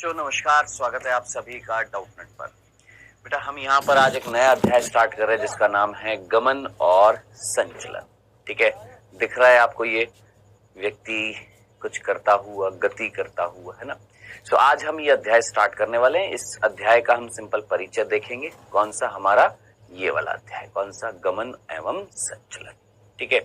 बच्चों नमस्कार, स्वागत है आप सभी का डाउटनेट पर। बेटा हम यहाँ पर आज एक नया अध्याय स्टार्ट कर रहे हैं जिसका नाम है गमन और संचलन। ठीक है, दिख रहा है आपको ये व्यक्ति कुछ करता हुआ, गति करता हुआ, है ना। सो आज हम ये अध्याय स्टार्ट करने वाले हैं। इस अध्याय का हम सिंपल परिचय देखेंगे। कौन सा? हमारा ये वाला अध्याय। कौन सा? गमन एवं संचलन। ठीक है,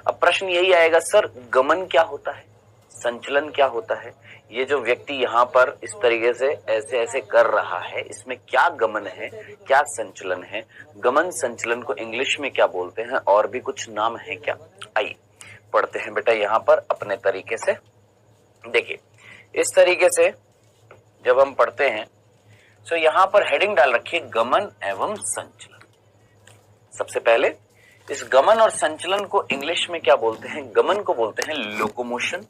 अब प्रश्न यही आएगा, सर गमन क्या होता है, संचलन क्या होता है? ये जो व्यक्ति यहाँ पर इस तरीके से ऐसे ऐसे कर रहा है, इसमें क्या गमन है, क्या संचलन है? गमन संचलन को इंग्लिश में क्या बोलते हैं? और भी कुछ नाम है क्या? आइए पढ़ते हैं बेटा यहाँ पर अपने तरीके से। देखिए इस तरीके से जब हम पढ़ते हैं तो यहाँ पर हेडिंग डाल रखी है गमन एवं संचलन। सबसे पहले इस गमन और संचलन को इंग्लिश में क्या बोलते हैं? गमन को बोलते हैं लोकोमोशन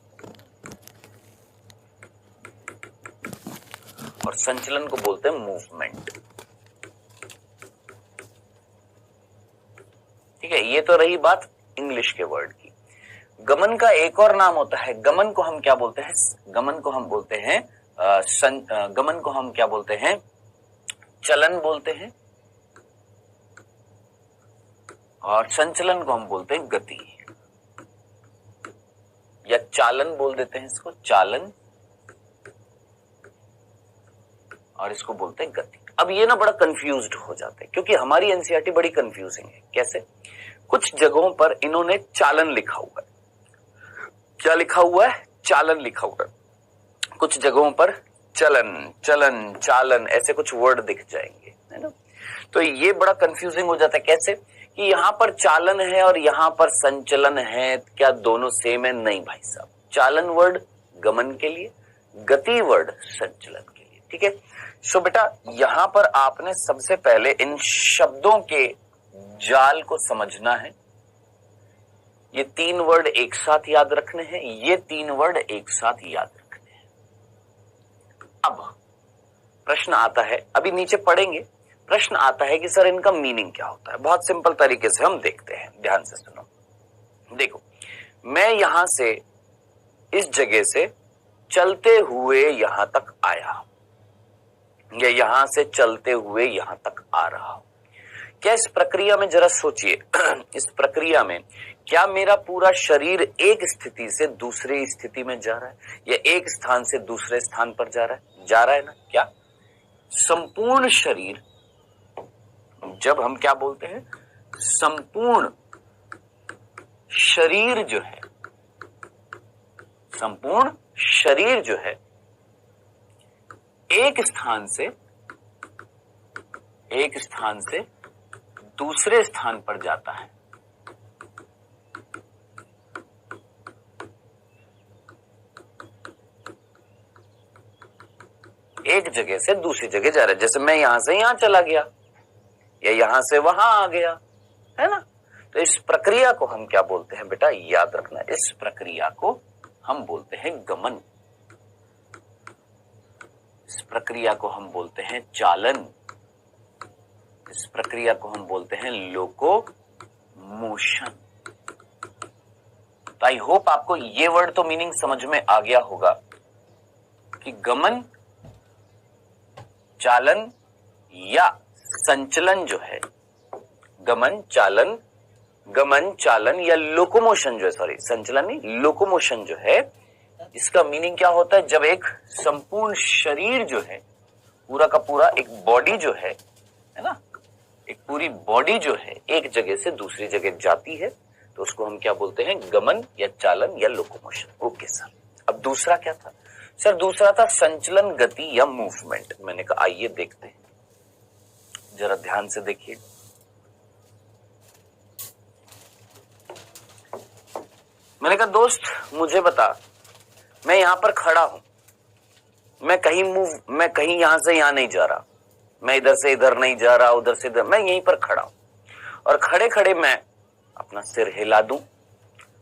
और संचलन को बोलते हैं मूवमेंट। ठीक है, ये तो रही बात इंग्लिश के वर्ड की। गमन का एक और नाम होता है, गमन को हम क्या बोलते हैं? गमन को हम बोलते हैं गमन को हम क्या बोलते हैं? चलन बोलते हैं। और संचलन को हम बोलते हैं गति, या चालन बोल देते हैं इसको, चालन, और इसको बोलते हैं गति। अब ये ना बड़ा कंफ्यूज्ड हो जाते हैं क्योंकि हमारी एनसीईआरटी बड़ी कंफ्यूजिंग है। कैसे? कुछ जगहों पर इन्होंने चालन लिखा हुआ है। क्या लिखा हुआ है? चालन लिखा हुआ है। कुछ जगहों पर चलन, चलन, चालन ऐसे कुछ वर्ड दिख जाएंगे, है ना। तो ये बड़ा कंफ्यूजिंग हो जाता है। कैसे कि यहाँ पर चालन है और यहाँ पर संचलन है, क्या दोनों सेम है? नहीं भाई साहब, चालन वर्ड गमन के लिए, गति वर्ड संचलन के लिए। ठीक है, सो बेटा यहां पर आपने सबसे पहले इन शब्दों के जाल को समझना है। ये तीन वर्ड एक साथ याद रखने हैं, ये तीन वर्ड एक साथ याद रखने हैं। अब प्रश्न आता है, अभी नीचे पढ़ेंगे, प्रश्न आता है कि सर इनका मीनिंग क्या होता है। बहुत सिंपल तरीके से हम देखते हैं, ध्यान से सुनो। देखो, मैं यहां से, इस जगह से चलते हुए यहां तक आया, या यहां से चलते हुए यहां तक आ रहा हूं। क्या इस प्रक्रिया में जरा सोचिए इस प्रक्रिया में क्या मेरा पूरा शरीर एक स्थिति से दूसरी स्थिति में जा रहा है, या एक स्थान से दूसरे स्थान पर जा रहा है? जा रहा है ना। क्या संपूर्ण शरीर, जब हम क्या बोलते हैं, संपूर्ण शरीर जो है, संपूर्ण शरीर जो है एक स्थान से दूसरे स्थान पर जाता है। एक जगह से दूसरी जगह जा रहा है। जैसे मैं यहां से यहां चला गया, या यहां से वहां आ गया, है ना। तो इस प्रक्रिया को हम क्या बोलते हैं बेटा? याद रखना, इस प्रक्रिया को हम बोलते हैं गमन, इस प्रक्रिया को हम बोलते हैं चालन, इस प्रक्रिया को हम बोलते हैं लोकोमोशन। तो आई होप आपको ये वर्ड तो मीनिंग समझ में आ गया होगा कि गमन, चालन या संचलन जो है, गमन चालन या लोकोमोशन जो है, सॉरी संचलन नहीं, लोकोमोशन जो है, इसका मीनिंग क्या होता है? जब एक संपूर्ण शरीर जो है, पूरा का पूरा एक बॉडी जो है ना, एक पूरी बॉडी जो है एक जगह से दूसरी जगह जाती है, तो उसको हम क्या बोलते हैं? गमन या चालन या लोकोमोशन। ओके सर, अब दूसरा क्या था? सर दूसरा था संचलन, गति या मूवमेंट। मैंने कहा आइए देखते हैं, जरा ध्यान से देखिए। मैंने कहा दोस्त मुझे बता, मैं यहां पर खड़ा हूं, मैं कहीं यहां से यहां नहीं जा रहा, मैं इधर से इधर नहीं जा रहा, उधर से इधर, मैं यहीं पर खड़ा हूं। और खड़े खड़े मैं अपना सिर हिला दूं,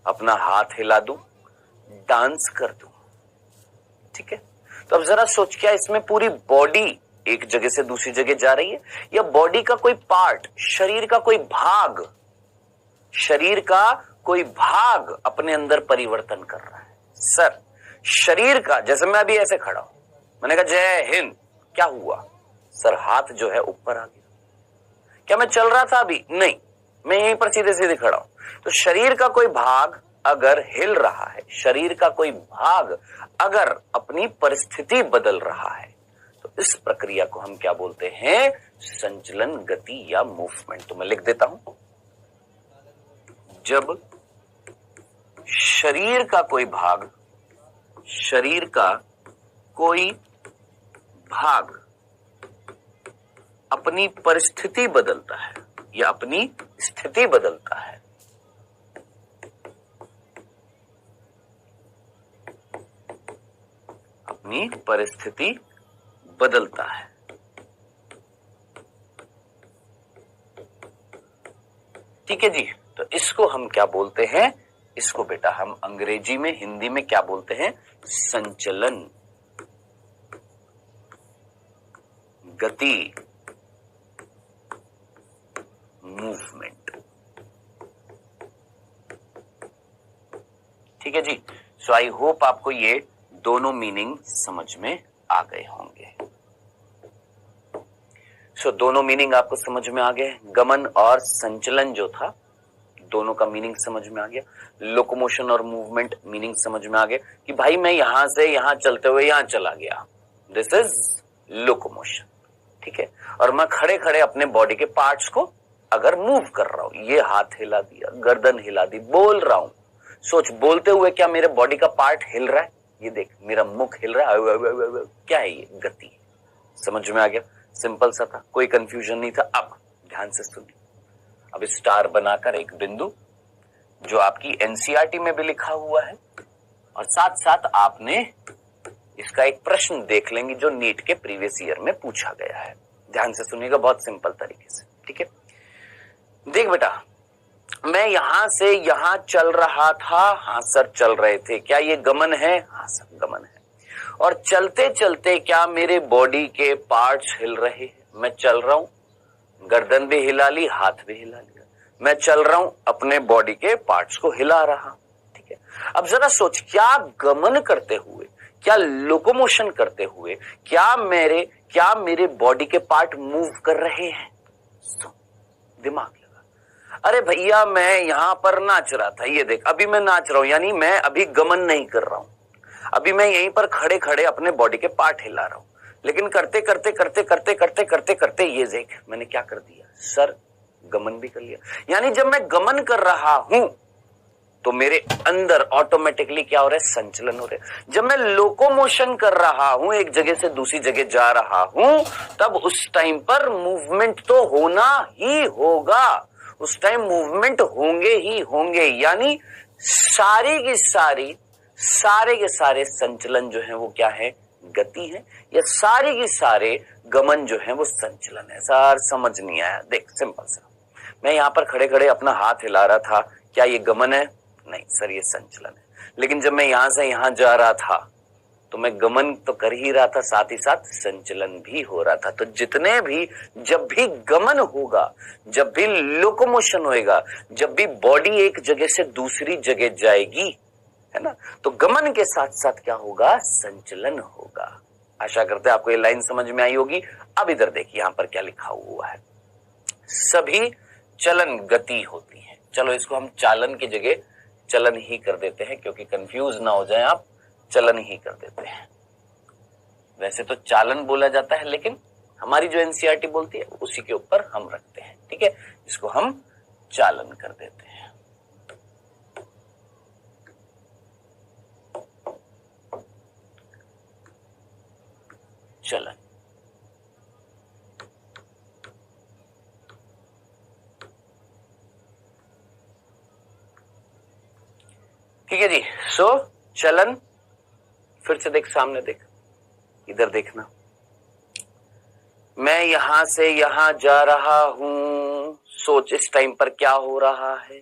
अपना हाथ हिला दूं, डांस कर दूं। ठीक है, तो अब जरा सोच, क्या इसमें पूरी बॉडी एक जगह से दूसरी जगह जा रही है, या बॉडी का कोई पार्ट, शरीर का कोई भाग अपने अंदर परिवर्तन कर रहा है? सर शरीर का, जैसे मैं अभी ऐसे खड़ा हूं, मैंने कहा जय हिंद, क्या हुआ सर? हाथ जो है ऊपर आ गया। क्या मैं चल रहा था अभी? नहीं, मैं यहीं पर सीधे सीधे खड़ा हूं। तो शरीर का कोई भाग अगर हिल रहा है, शरीर का कोई भाग अगर अपनी परिस्थिति बदल रहा है, तो इस प्रक्रिया को हम क्या बोलते हैं? संचलन, गति या मूवमेंट। तो मैं लिख देता हूं, जब शरीर का कोई भाग, शरीर का कोई भाग अपनी परिस्थिति बदलता है या अपनी स्थिति बदलता है, अपनी परिस्थिति बदलता है, ठीक है जी। तो इसको हम क्या बोलते हैं? इसको बेटा हम अंग्रेजी में, हिंदी में क्या बोलते हैं? संचलन, गति, मूवमेंट। ठीक है जी। सो आई होप आपको ये दोनों मीनिंग समझ में आ गए होंगे। सो दोनों मीनिंग आपको समझ में आ गए। गमन और संचलन जो था, दोनों का मीनिंग समझ में आ गया। लोकोमोशन और मूवमेंट मीनिंग समझ में आ गया कि भाई मैं यहां से यहां चलते हुए यहां चला गया, दिस इज लोकोमोशन, ठीक है। और मैं खड़े खड़े अपने बॉडी के पार्ट्स को अगर मूव कर रहा हूं, ये हाथ हिला दिया, गर्दन हिला दी, बोल रहा हूं, सोच बोलते हुए क्या मेरे बॉडी का पार्ट हिल रहा है? ये देख मेरा मुख हिल रहा है, क्या है ये? गति। समझ में आ गया? सिंपल सा था, कोई कंफ्यूजन नहीं था। अब ध्यान से सुनिए, अब स्टार बनाकर एक बिंदु जो आपकी एनसीईआरटी में भी लिखा हुआ है, और साथ साथ आपने इसका एक प्रश्न देख लेंगे जो नीट के प्रीवियस ईयर में पूछा गया है। ध्यान से सुनिएगा, बहुत सिंपल तरीके से, ठीक है। देख बेटा, मैं यहां से यहां चल रहा था, हाँ सर चल रहे थे, क्या ये गमन है? हाँ सर गमन है। और चलते चलते क्या मेरे बॉडी के पार्ट्स हिल रहे हैं? मैं चल रहा हूं, गर्दन भी हिला ली, हाथ भी हिला लिया, मैं चल रहा हूं, अपने बॉडी के पार्ट्स को हिला रहा, ठीक है। अब जरा सोच, क्या गमन करते हुए, क्या लोकोमोशन करते हुए क्या मेरे बॉडी के पार्ट मूव कर रहे हैं? दिमाग लगा, अरे भैया मैं यहां पर नाच रहा था, ये देख अभी मैं नाच रहा हूं, यानी मैं अभी गमन नहीं कर रहा हूं, अभी मैं यहीं पर खड़े खड़े अपने बॉडी के पार्ट हिला रहा हूं। लेकिन करते करते करते करते करते करते करते ये देख मैंने क्या कर दिया सर? गमन भी कर लिया। यानी जब मैं गमन कर रहा हूं तो मेरे अंदर ऑटोमेटिकली क्या हो रहा है? संचलन हो रहा है। जब मैं लोकोमोशन कर रहा हूं, एक जगह से दूसरी जगह जा रहा हूं, तब उस टाइम पर मूवमेंट तो होना ही होगा, उस टाइम मूवमेंट होंगे ही होंगे। यानी सारे के सारे संचलन जो है वो क्या है? गति है। या सारे के सारे गमन जो है वो संचलन है। सर समझ नहीं आया? देख सिंपल सा, मैं यहां पर खड़े खड़े अपना हाथ हिला रहा था, क्या ये गमन है? नहीं सर ये संचलन है। लेकिन जब मैं यहां से यहां जा रहा था तो मैं गमन तो कर ही रहा था, साथ ही साथ संचलन भी हो रहा था। तो जब भी गमन होगा, जब भी लोकोमोशन होएगा, जब भी बॉडी एक जगह से दूसरी जगह जाएगी, है ना, तो गमन के साथ साथ क्या होगा? संचलन होगा। आशा करते हैं आपको ये लाइन समझ में आई होगी। अब इधर देखिए यहां पर क्या लिखा हुआ है, सभी चलन गति होती है। चलो इसको हम चालन की जगह चलन ही कर देते हैं, क्योंकि कंफ्यूज ना हो जाए आप, चलन ही कर देते हैं। वैसे तो चालन बोला जाता है, लेकिन हमारी जो एनसीईआरटी बोलती है उसी के ऊपर हम रखते हैं, ठीक है। इसको हम चालन कर देते हैं। चलन। ठीक है जी। सो चलन, फिर से देख, सामने देख, इधर देखना, मैं यहां से यहां जा रहा हूं, सोच इस टाइम पर क्या हो रहा है?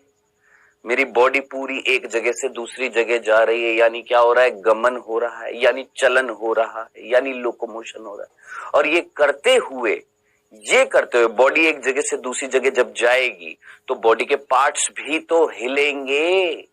मेरी बॉडी पूरी एक जगह से दूसरी जगह जा रही है, यानी क्या हो रहा है? गमन हो रहा है, यानी चलन हो रहा है, यानी लोकोमोशन हो रहा है। और ये करते हुए बॉडी एक जगह से दूसरी जगह जब जाएगी तो बॉडी के पार्ट्स भी तो हिलेंगे।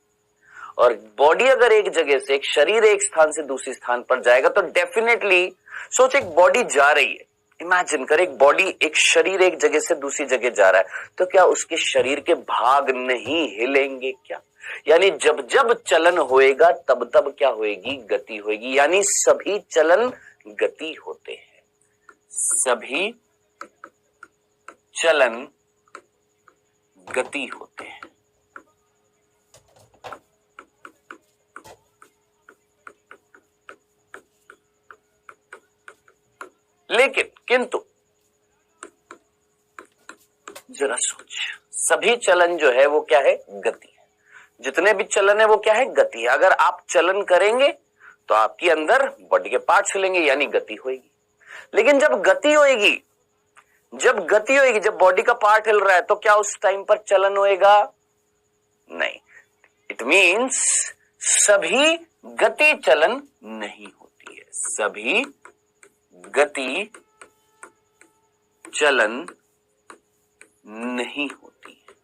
और बॉडी अगर एक जगह से, एक शरीर एक स्थान से दूसरे स्थान पर जाएगा तो डेफिनेटली सोच, एक बॉडी जा रही है, इमेजिन कर एक बॉडी, एक शरीर एक जगह से दूसरी जगह जा रहा है, तो क्या उसके शरीर के भाग नहीं हिलेंगे क्या? यानी जब जब चलन होएगा तब तब क्या होएगी? गति होएगी। यानी सभी चलन गति होते हैं, सभी चलन गति होते हैं। लेकिन किंतु जरा सोच, सभी चलन जो है वो क्या है? गति है। जितने भी चलन है वो क्या है? गति है। अगर आप चलन करेंगे तो आपके अंदर बॉडी के पार्ट्स हिलेंगे, यानी गति होगी। लेकिन जब गति होगी, जब बॉडी का पार्ट हिल रहा है, तो क्या उस टाइम पर चलन होएगा? नहीं। इट मीन्स सभी गति चलन नहीं होती है, सभी गति चलन नहीं होती है।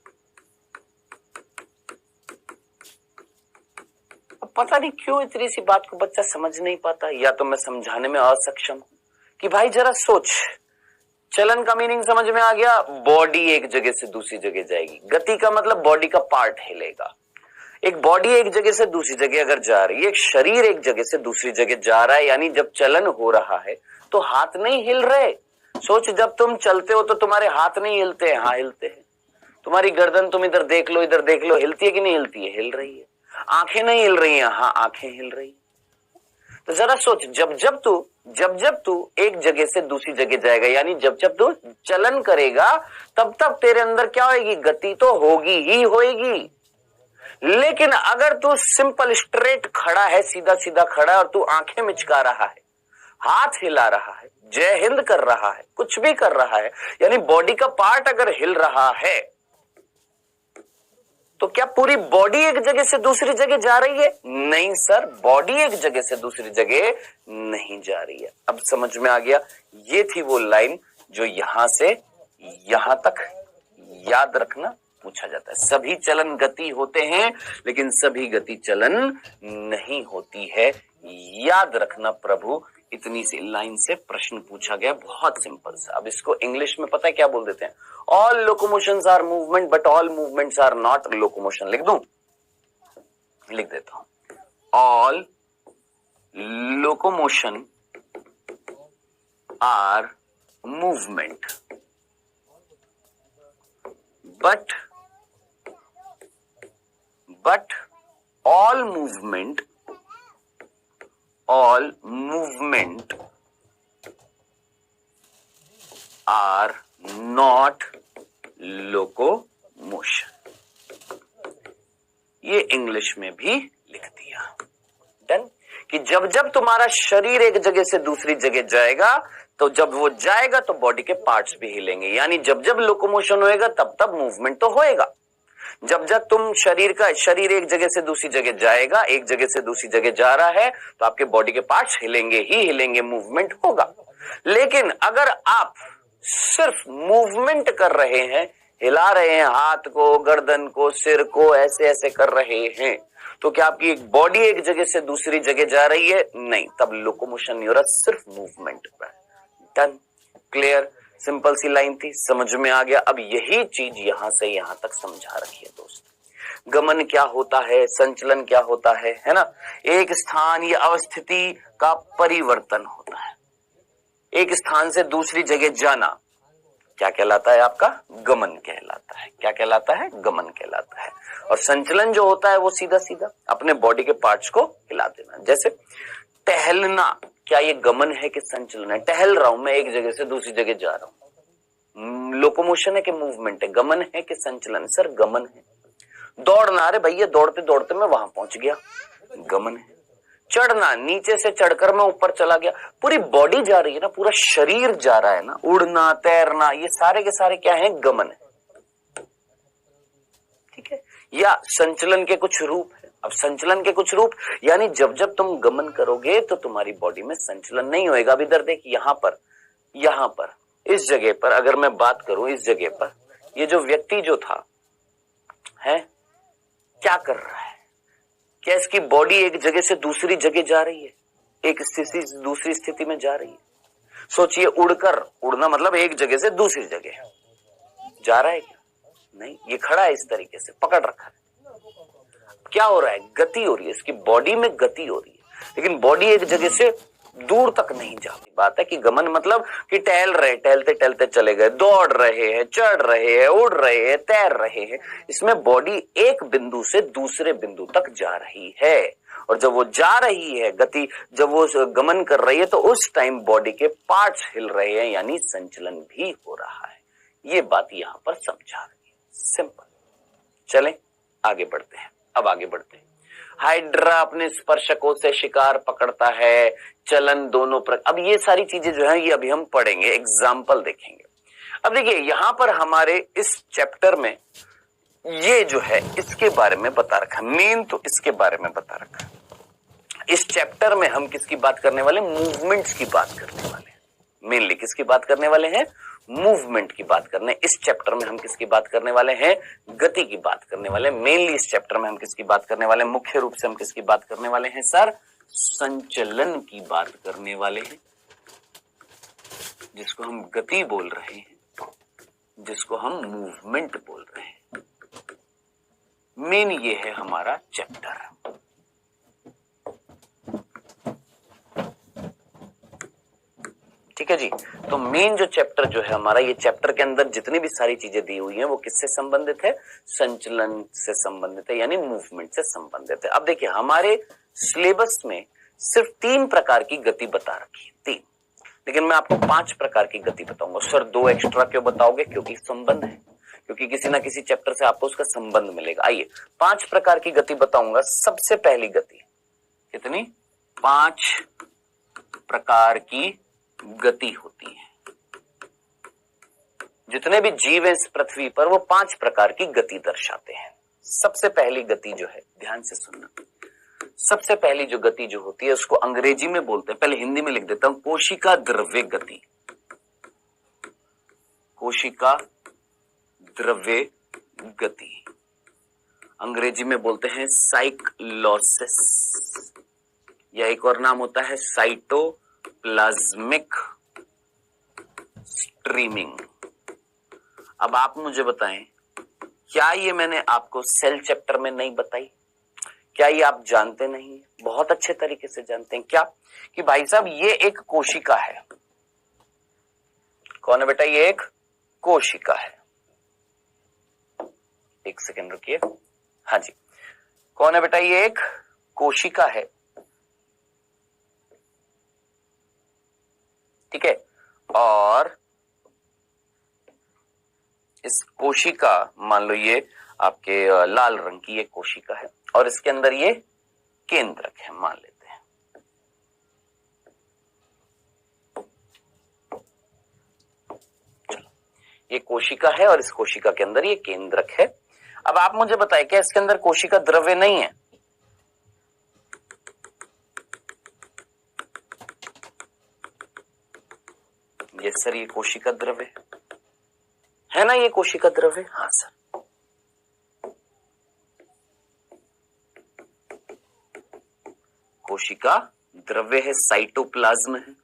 अब पता नहीं क्यों इतनी सी बात को बच्चा समझ नहीं पाता, या तो मैं समझाने में असक्षम हूं कि भाई जरा सोच, चलन का मीनिंग समझ में आ गया, बॉडी एक जगह से दूसरी जगह जाएगी। गति का मतलब बॉडी का पार्ट हिलेगा। एक बॉडी एक जगह से दूसरी जगह अगर जा रही है, एक शरीर एक जगह से दूसरी जगह जा रहा है, यानी जब चलन हो रहा है तो हाथ नहीं हिल रहे। सोच, जब तुम चलते हो तो तुम्हारे हाथ नहीं हिलते हैं? हाँ हिलते हैं। तुम्हारी गर्दन तुम इधर देख लो, इधर देख लो, हिलती है कि नहीं हिलती है? हिल रही है। आंखें नहीं हिल रही हैं? हाँ आंखें हिल रही है। तो जरा सोच, जब जब तू एक जगह से दूसरी जगह जाएगा, यानी जब जब तू चलन करेगा, तब तब तेरे अंदर क्या होगी? गति तो होगी ही होगी। लेकिन अगर तू सिंपल स्ट्रेट खड़ा है, सीधा सीधा खड़ा है, और तू आंखें मिचका रहा है, हाथ हिला रहा है, जय हिंद कर रहा है, कुछ भी कर रहा है, यानी बॉडी का पार्ट अगर हिल रहा है, तो क्या पूरी बॉडी एक जगह से दूसरी जगह जा रही है? नहीं सर, बॉडी एक जगह से दूसरी जगह नहीं जा रही है। अब समझ में आ गया? ये थी वो लाइन जो यहां से यहां तक याद रखना पूछा जाता है। सभी चलन गति होते हैं, लेकिन सभी गति चलन नहीं होती है। याद रखना प्रभु, इतनी सी लाइन से प्रश्न पूछा गया, बहुत सिंपल सा। अब इसको इंग्लिश में पता है क्या बोल देते हैं? All locomotions are movement but all movements are not locomotion. लिख दूं? लिख देता हूं, all locomotion are movement but all movement are not locomotion। ये इंग्लिश में भी लिख दिया। डन? कि जब जब तुम्हारा शरीर एक जगह से दूसरी जगह जाएगा, तो जब वो जाएगा तो बॉडी के पार्ट्स भी हिलेंगे, यानी जब जब लोकोमोशन होएगा तब तब मूवमेंट तो होएगा। जब जब तुम शरीर एक जगह से दूसरी जगह जाएगा, एक जगह से दूसरी जगह जा रहा है, तो आपके बॉडी के पार्ट्स हिलेंगे ही हिलेंगे, मूवमेंट होगा। लेकिन अगर आप सिर्फ मूवमेंट कर रहे हैं, हिला रहे हैं हाथ को, गर्दन को, सिर को, ऐसे ऐसे कर रहे हैं, तो क्या आपकी एक बॉडी एक जगह से दूसरी जगह जा रही है? नहीं, तब लोकोमोशन नहीं हो रहा, सिर्फ मूवमेंट पर। डन? क्लियर? सिंपल सी लाइन थी, समझ में आ गया। अब यही चीज यहां से यहां तक समझा रखी है दोस्त। गमन क्या होता है, संचलन क्या होता है ना? एक स्थान या अवस्थिति का परिवर्तन होता है। एक स्थान से दूसरी जगह जाना क्या कहलाता है? आपका गमन कहलाता है। क्या कहलाता है? गमन कहलाता है। और संचलन जो होता है वो सीधा सीधा अपने बॉडी के पार्ट्स को हिला देना। जैसे टहलना, क्या ये गमन है कि संचलन है? टहल रहा हूं मैं, एक जगह से दूसरी जगह जा रहा हूं, लोकोमोशन है कि मूवमेंट है? गमन है कि संचलन? सर गमन है। दौड़ना, अरे भैया दौड़ते दौड़ते मैं वहां पहुंच गया, गमन है। चढ़ना, नीचे से चढ़कर मैं ऊपर चला गया, पूरी बॉडी जा रही है ना, पूरा शरीर जा रहा है ना। उड़ना, तैरना, ये सारे के सारे क्या है? गमन है। ठीक है? या संचलन के कुछ रूप है। अब संचलन के कुछ रूप, यानी जब जब तुम गमन करोगे तो तुम्हारी बॉडी में संचलन नहीं होएगा। अब इधर देख, यहां पर इस जगह पर अगर मैं बात करूं, इस जगह पर ये जो व्यक्ति जो था है, क्या कर रहा है? क्या इसकी बॉडी एक जगह से दूसरी जगह जा रही है? एक स्थिति से दूसरी स्थिति में जा रही है। सोचिए, उड़ना मतलब एक जगह से दूसरी जगह जा रहा है क्या? नहीं, ये खड़ा है इस तरीके से, पकड़ रखा है। क्या हो रहा है? गति हो रही है, इसकी बॉडी में गति हो रही है, लेकिन बॉडी एक जगह से दूर तक नहीं जाती। बात है कि गमन मतलब कि टहल रहे, टहलते टहलते चले गए, दौड़ रहे हैं, चढ़ रहे हैं, उड़ रहे हैं, तैर रहे हैं। इसमें बॉडी एक बिंदु से दूसरे बिंदु तक जा रही है, और जब वो जा रही है गति, जब वो गमन कर रही है, तो उस टाइम बॉडी के पार्ट्स हिल रहे हैं, यानी संचलन भी हो रहा है। ये बात यहां पर समझा रही है, सिंपल। चलें आगे बढ़ते हैं। अब आगे बढ़ते हैं। हाइड्रा अपने स्पर्शकों से शिकार पकड़ता है, चलन दोनों अब ये सारी चीजें जो है ये अभी हम पढ़ेंगे, एग्जाम्पल देखेंगे। अब देखिए, यहां पर हमारे इस चैप्टर में ये जो है इसके बारे में बता रखा है, मेन तो इसके बारे में बता रखा है। इस चैप्टर में हम किसकी बात करने वाले? मूवमेंट्स की बात करने वाले हैं। मेनली किसकी बात करने वाले हैं? मूवमेंट की बात करने। इस चैप्टर में हम किसकी बात करने वाले हैं? गति की बात करने वाले। मेनली इस चैप्टर में हम किसकी बात करने वाले हैं? मुख्य रूप से हम किसकी बात करने वाले हैं सर? संचलन की बात करने वाले हैं, जिसको हम गति बोल रहे हैं, जिसको हम मूवमेंट बोल रहे हैं। मेन ये है हमारा चैप्टर। ठीक है जी। तो मेन जो चैप्टर जो है हमारा, ये चैप्टर के अंदर जितनी भी सारी चीजें दी हुई हैं वो किससे संबंधित है? संचलन से संबंधित है, यानी मूवमेंट से संबंधित है। अब देखिए, हमारे सिलेबस में सिर्फ 3 प्रकार की गति बता रखी है, 3, लेकिन मैं आपको 5 प्रकार की गति बताऊंगा। सर 2 एक्स्ट्रा क्यों बताओगे? क्योंकि संबंध है, क्योंकि किसी ना किसी चैप्टर से आपको उसका संबंध मिलेगा। आइए 5 प्रकार की गति बताऊंगा। सबसे पहली गति कितनी? 5 प्रकार की गति होती है। जितने भी जीव हैं इस पृथ्वी पर वो 5 प्रकार की गति दर्शाते हैं। सबसे पहली गति जो है, ध्यान से सुनना, सबसे पहली जो गति जो होती है उसको अंग्रेजी में बोलते हैं, पहले हिंदी में लिख देता हूं, कोशिका द्रव्य गति। कोशिका द्रव्य गति अंग्रेजी में बोलते हैं साइक्लोसिस, या एक और नाम होता है साइटोप्लाज्मिक स्ट्रीमिंग। अब आप मुझे बताएं, क्या ये मैंने आपको सेल चैप्टर में नहीं बताई? क्या ये आप जानते नहीं? बहुत अच्छे तरीके से जानते हैं। क्या? कि भाई साहब ये एक कोशिका है। कौन है बेटा? ये एक कोशिका है। एक सेकंड रुकिए। हाँ जी, कौन है बेटा? ये एक कोशिका है। ठीक है, और इस कोशिका, मान लो ये आपके लाल रंग की ये कोशिका है, और इसके अंदर ये केंद्रक है, मान लेते हैं। चलो, ये कोशिका है और इस कोशिका के अंदर ये केंद्रक है। अब आप मुझे बताएं, क्या इसके अंदर कोशिका द्रव्य नहीं है? यस सर, ये कोशिका द्रव्य है ना? ये कोशिका द्रव्य, हाँ सर। कोशिका द्रव्य है, साइटोप्लाज्म है।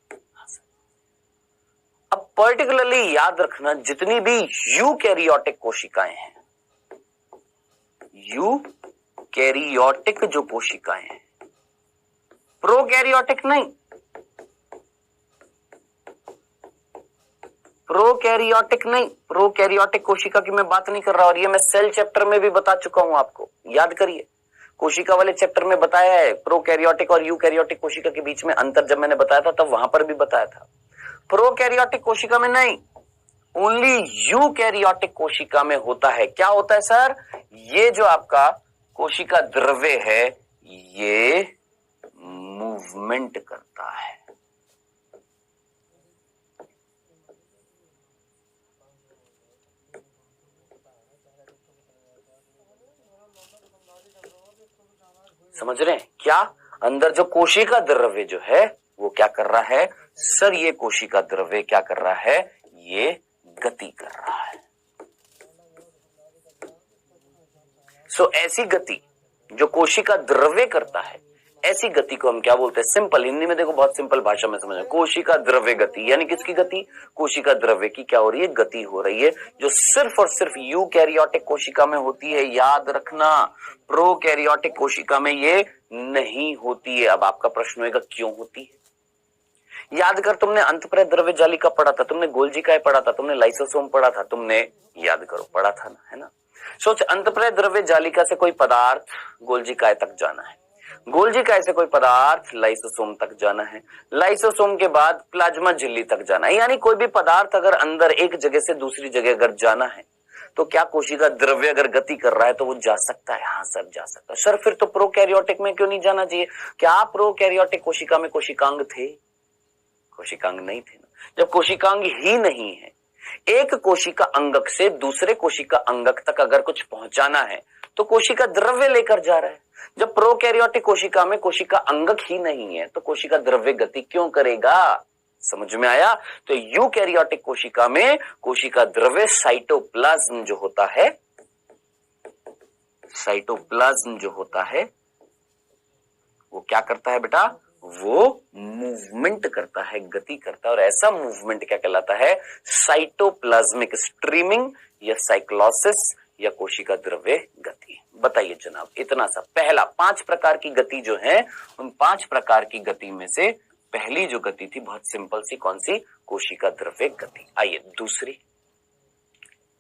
अब पर्टिकुलरली याद रखना, जितनी भी यूकैरियोटिक कोशिकाएं हैं, यूकैरियोटिक जो कोशिकाएं हैं, प्रोकैरियोटिक नहीं, प्रोकैरियोटिक नहीं, प्रोकैरियोटिक कोशिका की मैं बात नहीं कर रहा, और ये मैं सेल चैप्टर में भी बता चुका हूं आपको, याद करिए। कोशिका वाले चैप्टर में बताया है, प्रोकैरियोटिक और यूकैरियोटिक कोशिका के बीच में अंतर जब मैंने बताया था तब वहां पर भी बताया था। प्रोकैरियोटिक कोशिका में नहीं, ओनली यूकैरियोटिक कोशिका में होता है। क्या होता है सर? ये जो आपका कोशिका द्रव्य है ये मूवमेंट करता है। समझ रहे हैं क्या? अंदर जो कोशिका द्रव्य जो है वो क्या कर रहा है सर? ये कोशिका द्रव्य क्या कर रहा है? ये गति कर रहा है। सो ऐसी गति जो कोशिका द्रव्य करता है, ऐसी गति को हम क्या बोलते हैं? सिंपल हिंदी में देखो, बहुत सिंपल भाषा में समझो, कोशिका द्रव्य गति। यानी किसकी गति? कोशिका द्रव्य की क्या हो रही है? गति हो रही है, जो सिर्फ और सिर्फ यूकैरियोटिक कोशिका में होती है। याद रखना, प्रोकैरियोटिक कोशिका में ये नहीं होती है। अब आपका प्रश्न होगा क्यों होती है? याद कर, तुमने अंतःप्रेरक द्रव्य जालिका पढ़ा था, तुमने गोल्जिकाएं पढ़ा था, तुमने लाइसोसोम पढ़ा था, तुमने याद करो पढ़ा था ना, है ना? सोच, अंतःप्रेरक द्रव्य जालिका से कोई पदार्थ गोल्जिकाएं तक जाना है, गोल्जिकाएं से कोई पदार्थ लाइसोसोम तक जाना है, लाइसोसोम के बाद प्लाज्मा झिल्ली तक जाना है। यानी कोई भी पदार्थ अगर अंदर एक जगह से दूसरी जगह अगर जाना है तो क्या कोशिका द्रव्य अगर गति कर रहा है तो वो जा सकता है? हाँ सर, जा सकता है। सर फिर तो प्रोकैरियोटिक में क्यों नहीं जाना चाहिए? क्या प्रोकैरियोटिक कोशिका में कोशिकांग थे? कोशिकांग नहीं थे ना। जब कोशिकांग ही नहीं है, एक कोशिका अंगक से दूसरे कोशिका अंगक तक अगर कुछ पहुंचाना है तो कोशिका द्रव्य लेकर जा रहा है। जब प्रोकैरियोटिक कोशिका में कोशिका अंगक ही नहीं है तो कोशिका द्रव्य गति क्यों करेगा? समझ में आया? तो यूकैरियोटिक कोशिका में कोशिका द्रव्य साइटोप्लाज्म जो होता है, साइटोप्लाज्म जो होता है वो क्या करता है बेटा? वो मूवमेंट करता है, गति करता है। और ऐसा मूवमेंट क्या कहलाता है? साइटोप्लाज्मिक स्ट्रीमिंग या साइक्लोसिस या कोशिका द्रव्य गति। बताइए जनाब, इतना सा। पहला 5 प्रकार की गति जो है, उन 5 प्रकार की गति में से पहली जो गति थी बहुत सिंपल सी, कौन सी? कोशिका द्रव्य गति। आइए दूसरी।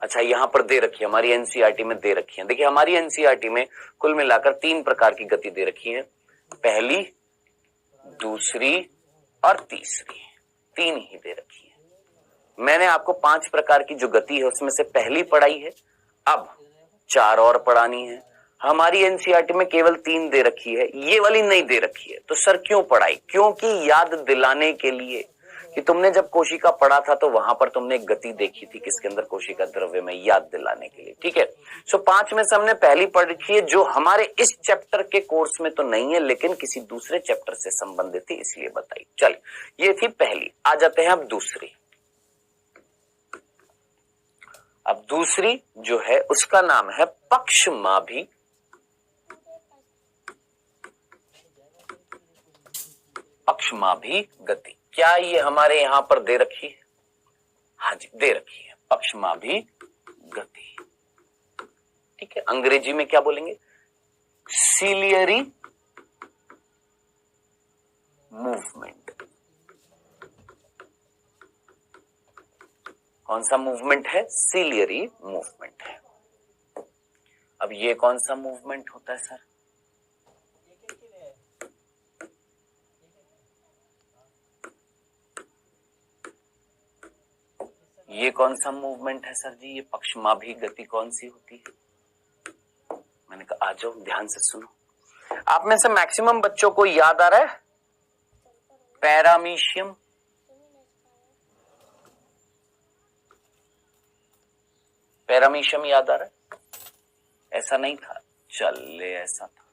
अच्छा, यहां पर दे रखी है, हमारी एनसीईआरटी में दे रखी है। देखिए हमारी एनसीईआरटी में कुल मिलाकर 3 प्रकार की गति दे रखी है, पहली, दूसरी और तीसरी, 3 ही दे रखी है। मैंने आपको 5 प्रकार की जो गति है उसमें से पहली पढ़ाई है, अब 4 और पढ़ानी है। हमारी एनसीईआरटी में केवल 3 दे रखी है, ये वाली नहीं दे रखी है। तो सर क्यों पढ़ाई? क्योंकि याद दिलाने के लिए कि तुमने जब कोशिका पढ़ा था तो वहां पर तुमने एक गति देखी थी किसके अंदर? कोशिका द्रव्य में, याद दिलाने के लिए। ठीक है, सो 5 में से हमने पहली पढ़ रखी है जो हमारे इस चैप्टर के कोर्स में तो नहीं है लेकिन किसी दूसरे चैप्टर से संबंधित थी, इसलिए बताई। चलिए, ये थी पहली। आ जाते हैं अब दूसरी। अब दूसरी जो है उसका नाम है पक्षमाभी गति। क्या ये हमारे यहां पर दे रखी है? हाँ जी, दे रखी है, पक्षमाभी गति। ठीक है, अंग्रेजी में क्या बोलेंगे? Ciliary movement. कौन सा मूवमेंट है? सीलियरी मूवमेंट है। अब ये कौन सा मूवमेंट होता है सर? ये कौन सा मूवमेंट है सर जी? ये पक्षमाभी गति कौन सी होती है? मैंने कहा आ जाओ, ध्यान से सुनो। आप में से मैक्सिमम बच्चों को याद आ रहा है पैरामीशियम? पैरामीशियम याद आ रहा है? ऐसा नहीं था, चले ऐसा था।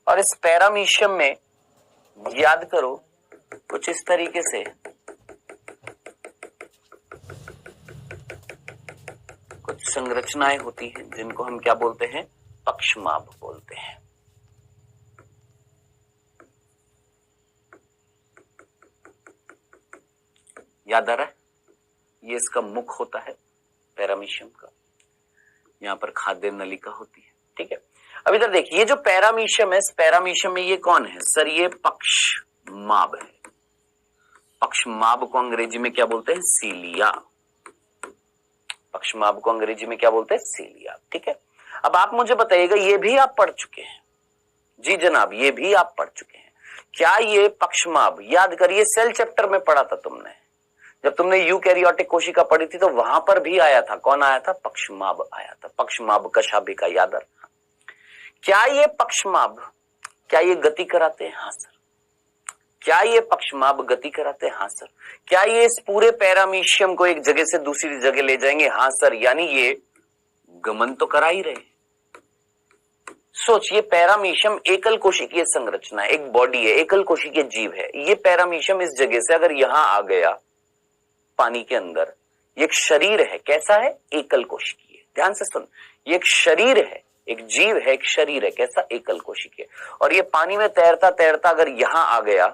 और इस पैरामीशियम में याद करो कुछ इस तरीके से कुछ संरचनाएं होती हैं जिनको हम क्या बोलते हैं? पक्षमाभ बोलते हैं। याद आ रहा है? ये इसका मुख होता है पैरामीशियम का, यहां पर खाद्य नलिका होती है। ठीक है, अब इधर देखिए, ये जो पैरामीशियम है, इस पैरामीशियम में ये कौन है सर? ये पक्षमाभ है। पक्षमाभ को अंग्रेजी में क्या बोलते हैं? सीलिया। पक्षमाभ को अंग्रेजी में क्या बोलते हैं? सीलिया। ठीक है, अब आप मुझे बताइएगा, ये भी आप पढ़ चुके हैं? जी जनाब, ये भी आप पढ़ चुके हैं। क्या ये पक्षमाभ, याद करिए सेल चैप्टर में पढ़ा था तुमने, जब तुमने यूकैरियोटिक कोशिका पढ़ी थी तो वहां पर भी आया था। कौन आया था? पक्षमाभ आया था। पक्षमाभ कशाभिका, याद रखना। क्या ये पक्षमाभ, क्या ये गति कराते हैं? हाँ सर। क्या ये पक्षमाभ गति कराते हैं? हाँ सर। क्या ये इस पूरे पैरामीशियम को एक जगह से दूसरी जगह ले जाएंगे? हाँ सर। यानी ये गमन तो करा ही रहे। सोचिए, पैरामीशियम एकल कोशिकीय संरचना है, एक बॉडी है, एकल कोशिकीय जीव है। ये पैरामीशियम इस जगह से अगर यहां आ गया पानी के अंदर, ये एक शरीर है। कैसा है? एकल कोशिकीय। ध्यान से सुन, ये एक शरीर है, एक जीव है, एक शरीर है, कैसा, एकल कोशिकीय। और ये पानी में तैरता तैरता अगर यहां आ गया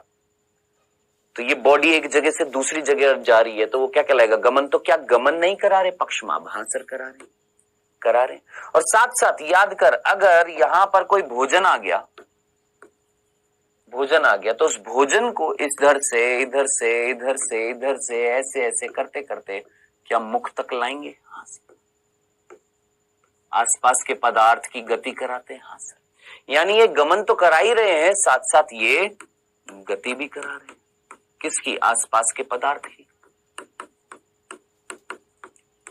तो ये बॉडी एक जगह से दूसरी जगह जा रही है, तो वो क्या कहलाएगा, गमन। तो क्या गमन नहीं करा रहे पक्षमाभ? हाँ सर करा रहे। और साथ साथ याद कर, अगर यहां पर कोई भोजन आ गया तो उस भोजन को इधर से इधर से इधर से इधर से ऐसे ऐसे करते करते क्या मुख तक लाएंगे? हाँ सर। आसपास के पदार्थ की गति कराते हैं? हाँ सर। यानी ये गमन तो करा ही रहे हैं, साथ साथ ये गति भी करा रहे हैं। किसकी? आसपास के पदार्थ की।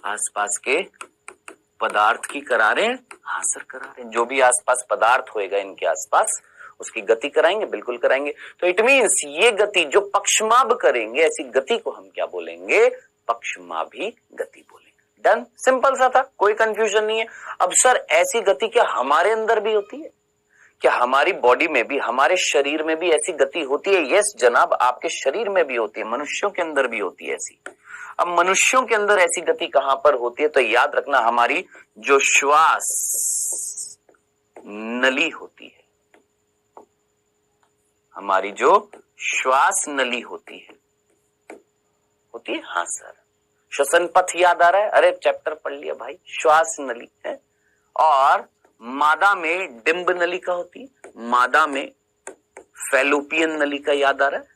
आसपास के पदार्थ की करा रहे हैं? हाँ सर करा रहे हैं। जो भी आसपास पदार्थ होएगा इनके आसपास, उसकी गति कराएंगे? बिल्कुल कराएंगे। तो इट मींस ये गति जो पक्षमाभ करेंगे, ऐसी गति को हम क्या बोलेंगे? पक्षमाभी गति बोलेंगे। डन, सिंपल सा था, कोई कंफ्यूजन नहीं है। अब सर ऐसी गति क्या हमारे अंदर भी होती है? क्या हमारी बॉडी में भी, हमारे शरीर में भी ऐसी गति होती है? यस जनाब, आपके शरीर में भी होती है, मनुष्यों के अंदर भी होती है ऐसी। अब मनुष्यों के अंदर ऐसी गति कहां पर होती है? तो याद रखना, हमारी जो श्वास नली होती है, हमारी जो श्वास नली होती है हाँ सर। श्वसन पथ याद आ रहा है? अरे चैप्टर पढ़ लिया भाई, श्वास नली है। और मादा में डिंब नलिका होती है, मादा में फैलोपियन नलिका याद आ रहा है,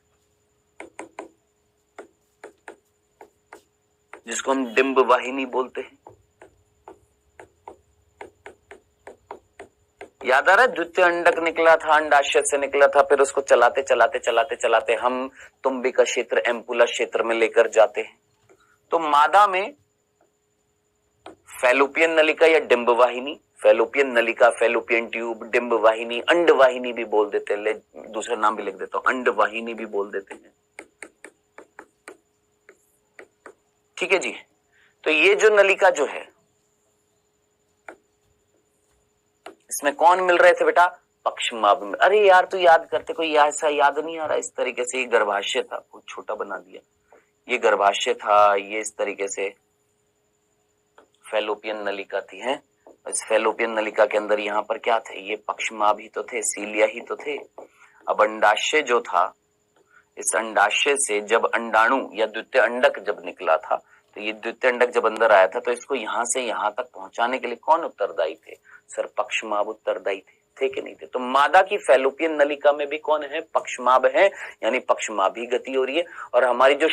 जिसको हम डिंब वाहिनी बोलते हैं। याद आ रहा है? द्वितीय अंडक निकला था, अंडाशय से निकला था, फिर उसको चलाते चलाते चलाते चलाते हम तुम्बिका क्षेत्र, एम्पुला क्षेत्र में लेकर जाते हैं। तो मादा में फैलोपियन नलिका या डिंब वाहिनी, फैलोपियन नलिका, फैलोपियन ट्यूब, डिंब वाहिनी, अंड वाहिनी भी बोल देते हैं, दूसरा नाम भी लिख देता हूं, अंड वाहिनी भी बोल देते हैं। ठीक है जी। तो ये जो नलिका जो है, इसमें कौन मिल रहे थे बेटा? पक्षमाभ में। अरे यार तू याद करते, कोई ऐसा याद नहीं आ रहा? इस तरीके से ये गर्भाशय था, बहुत छोटा बना दिया, ये गर्भाशय था, ये इस तरीके से फैलोपियन नलिका थी है। इस फैलोपियन नलिका के अंदर यहाँ पर क्या थे? ये पक्षमाभ ही तो थे, सीलिया ही तो थे। अब अंडाशय जो था, इस अंडाशय से जब अंडाणु या द्वितीय अंडक जब निकला था, तो ये द्वितीय अंडक जब अंदर आया था, तो इसको यहां से यहां तक पहुंचाने के लिए कौन उत्तरदायी थे? सर पक्षमाभ उत्तरदायी थे कि नहीं थे? तो मादा की फैलोपियन नलिका में भी कौन है? पक्षमाभ है, यानी पक्षमाभी गति हो रही है। और हमारी जो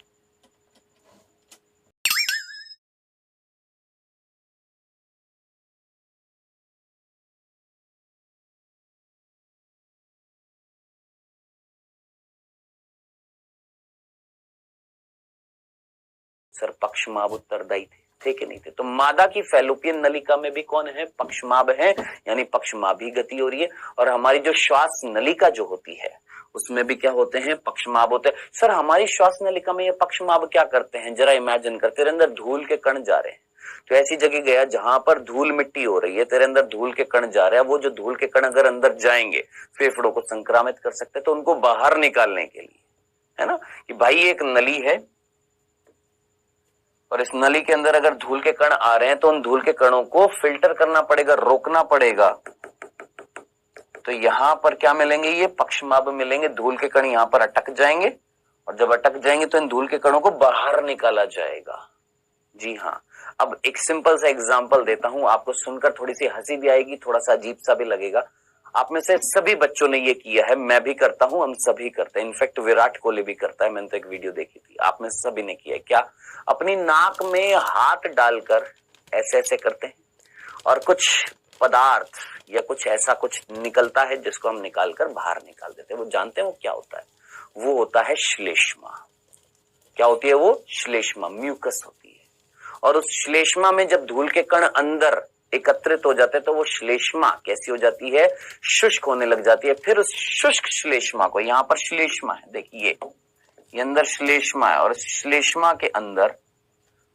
सर पक्षमाभ उत्तरदायी थे कि नहीं थे? तो मादा की फैलोपियन नलिका में भी कौन है? पक्षमाभ है, यानी पक्षमाभी गति हो रही है। और हमारी जो श्वास नलिका जो होती है, उसमें भी क्या होते हैं? पक्षमाभ होते हैं। सर हमारी श्वास नलिका में ये पक्षमाभ क्या करते हैं? जरा इमेजिन कर, तेरे अंदर धूल के कण जा रहे हैं, तो ऐसी जगह गया जहां पर धूल मिट्टी हो रही है, तेरे अंदर धूल के कण जा रहे हैं, वो जो धूल के कण अगर अंदर जाएंगे फेफड़ों को संक्रामित कर सकते हैं, तो उनको बाहर निकालने के लिए, है ना, कि भाई एक नली है और इस नली के अंदर अगर धूल के कण आ रहे हैं तो उन धूल के कणों को फिल्टर करना पड़ेगा, रोकना पड़ेगा। तो यहां पर क्या मिलेंगे? ये पक्षमाभ मिलेंगे। धूल के कण यहां पर अटक जाएंगे, और जब अटक जाएंगे तो इन धूल के कणों को बाहर निकाला जाएगा। जी हाँ। अब एक सिंपल सा एग्जांपल देता हूं, आपको सुनकर थोड़ी सी हंसी भी आएगी, थोड़ा सा अजीब सा भी लगेगा। आप में से सभी बच्चों ने ये किया है, मैं भी करता हूं, हम सभी करते हैं, इनफैक्ट विराट कोहली भी करता है, मैंने तो एक वीडियो देखी थी, आप में सभी ने किया है। क्या? अपनी नाक में हाथ डालकर ऐसे ऐसे करते हैं और कुछ पदार्थ या कुछ ऐसा कुछ निकलता है जिसको हम निकालकर बाहर निकाल देते हैं। वो जानते हैं वो क्या होता है? वो होता है श्लेष्मा। क्या होती है वो? श्लेष्मा, म्यूकस होती है। और उस श्लेष्मा में जब धूल के कण अंदर एकत्रित हो जाते हैं तो वो श्लेष्मा कैसी हो जाती है? शुष्क होने लग जाती है। फिर उस शुष्क श्लेष्मा को, यहां पर श्लेष्मा है, देखिए ये अंदर श्लेष्मा है, और श्लेष्मा के अंदर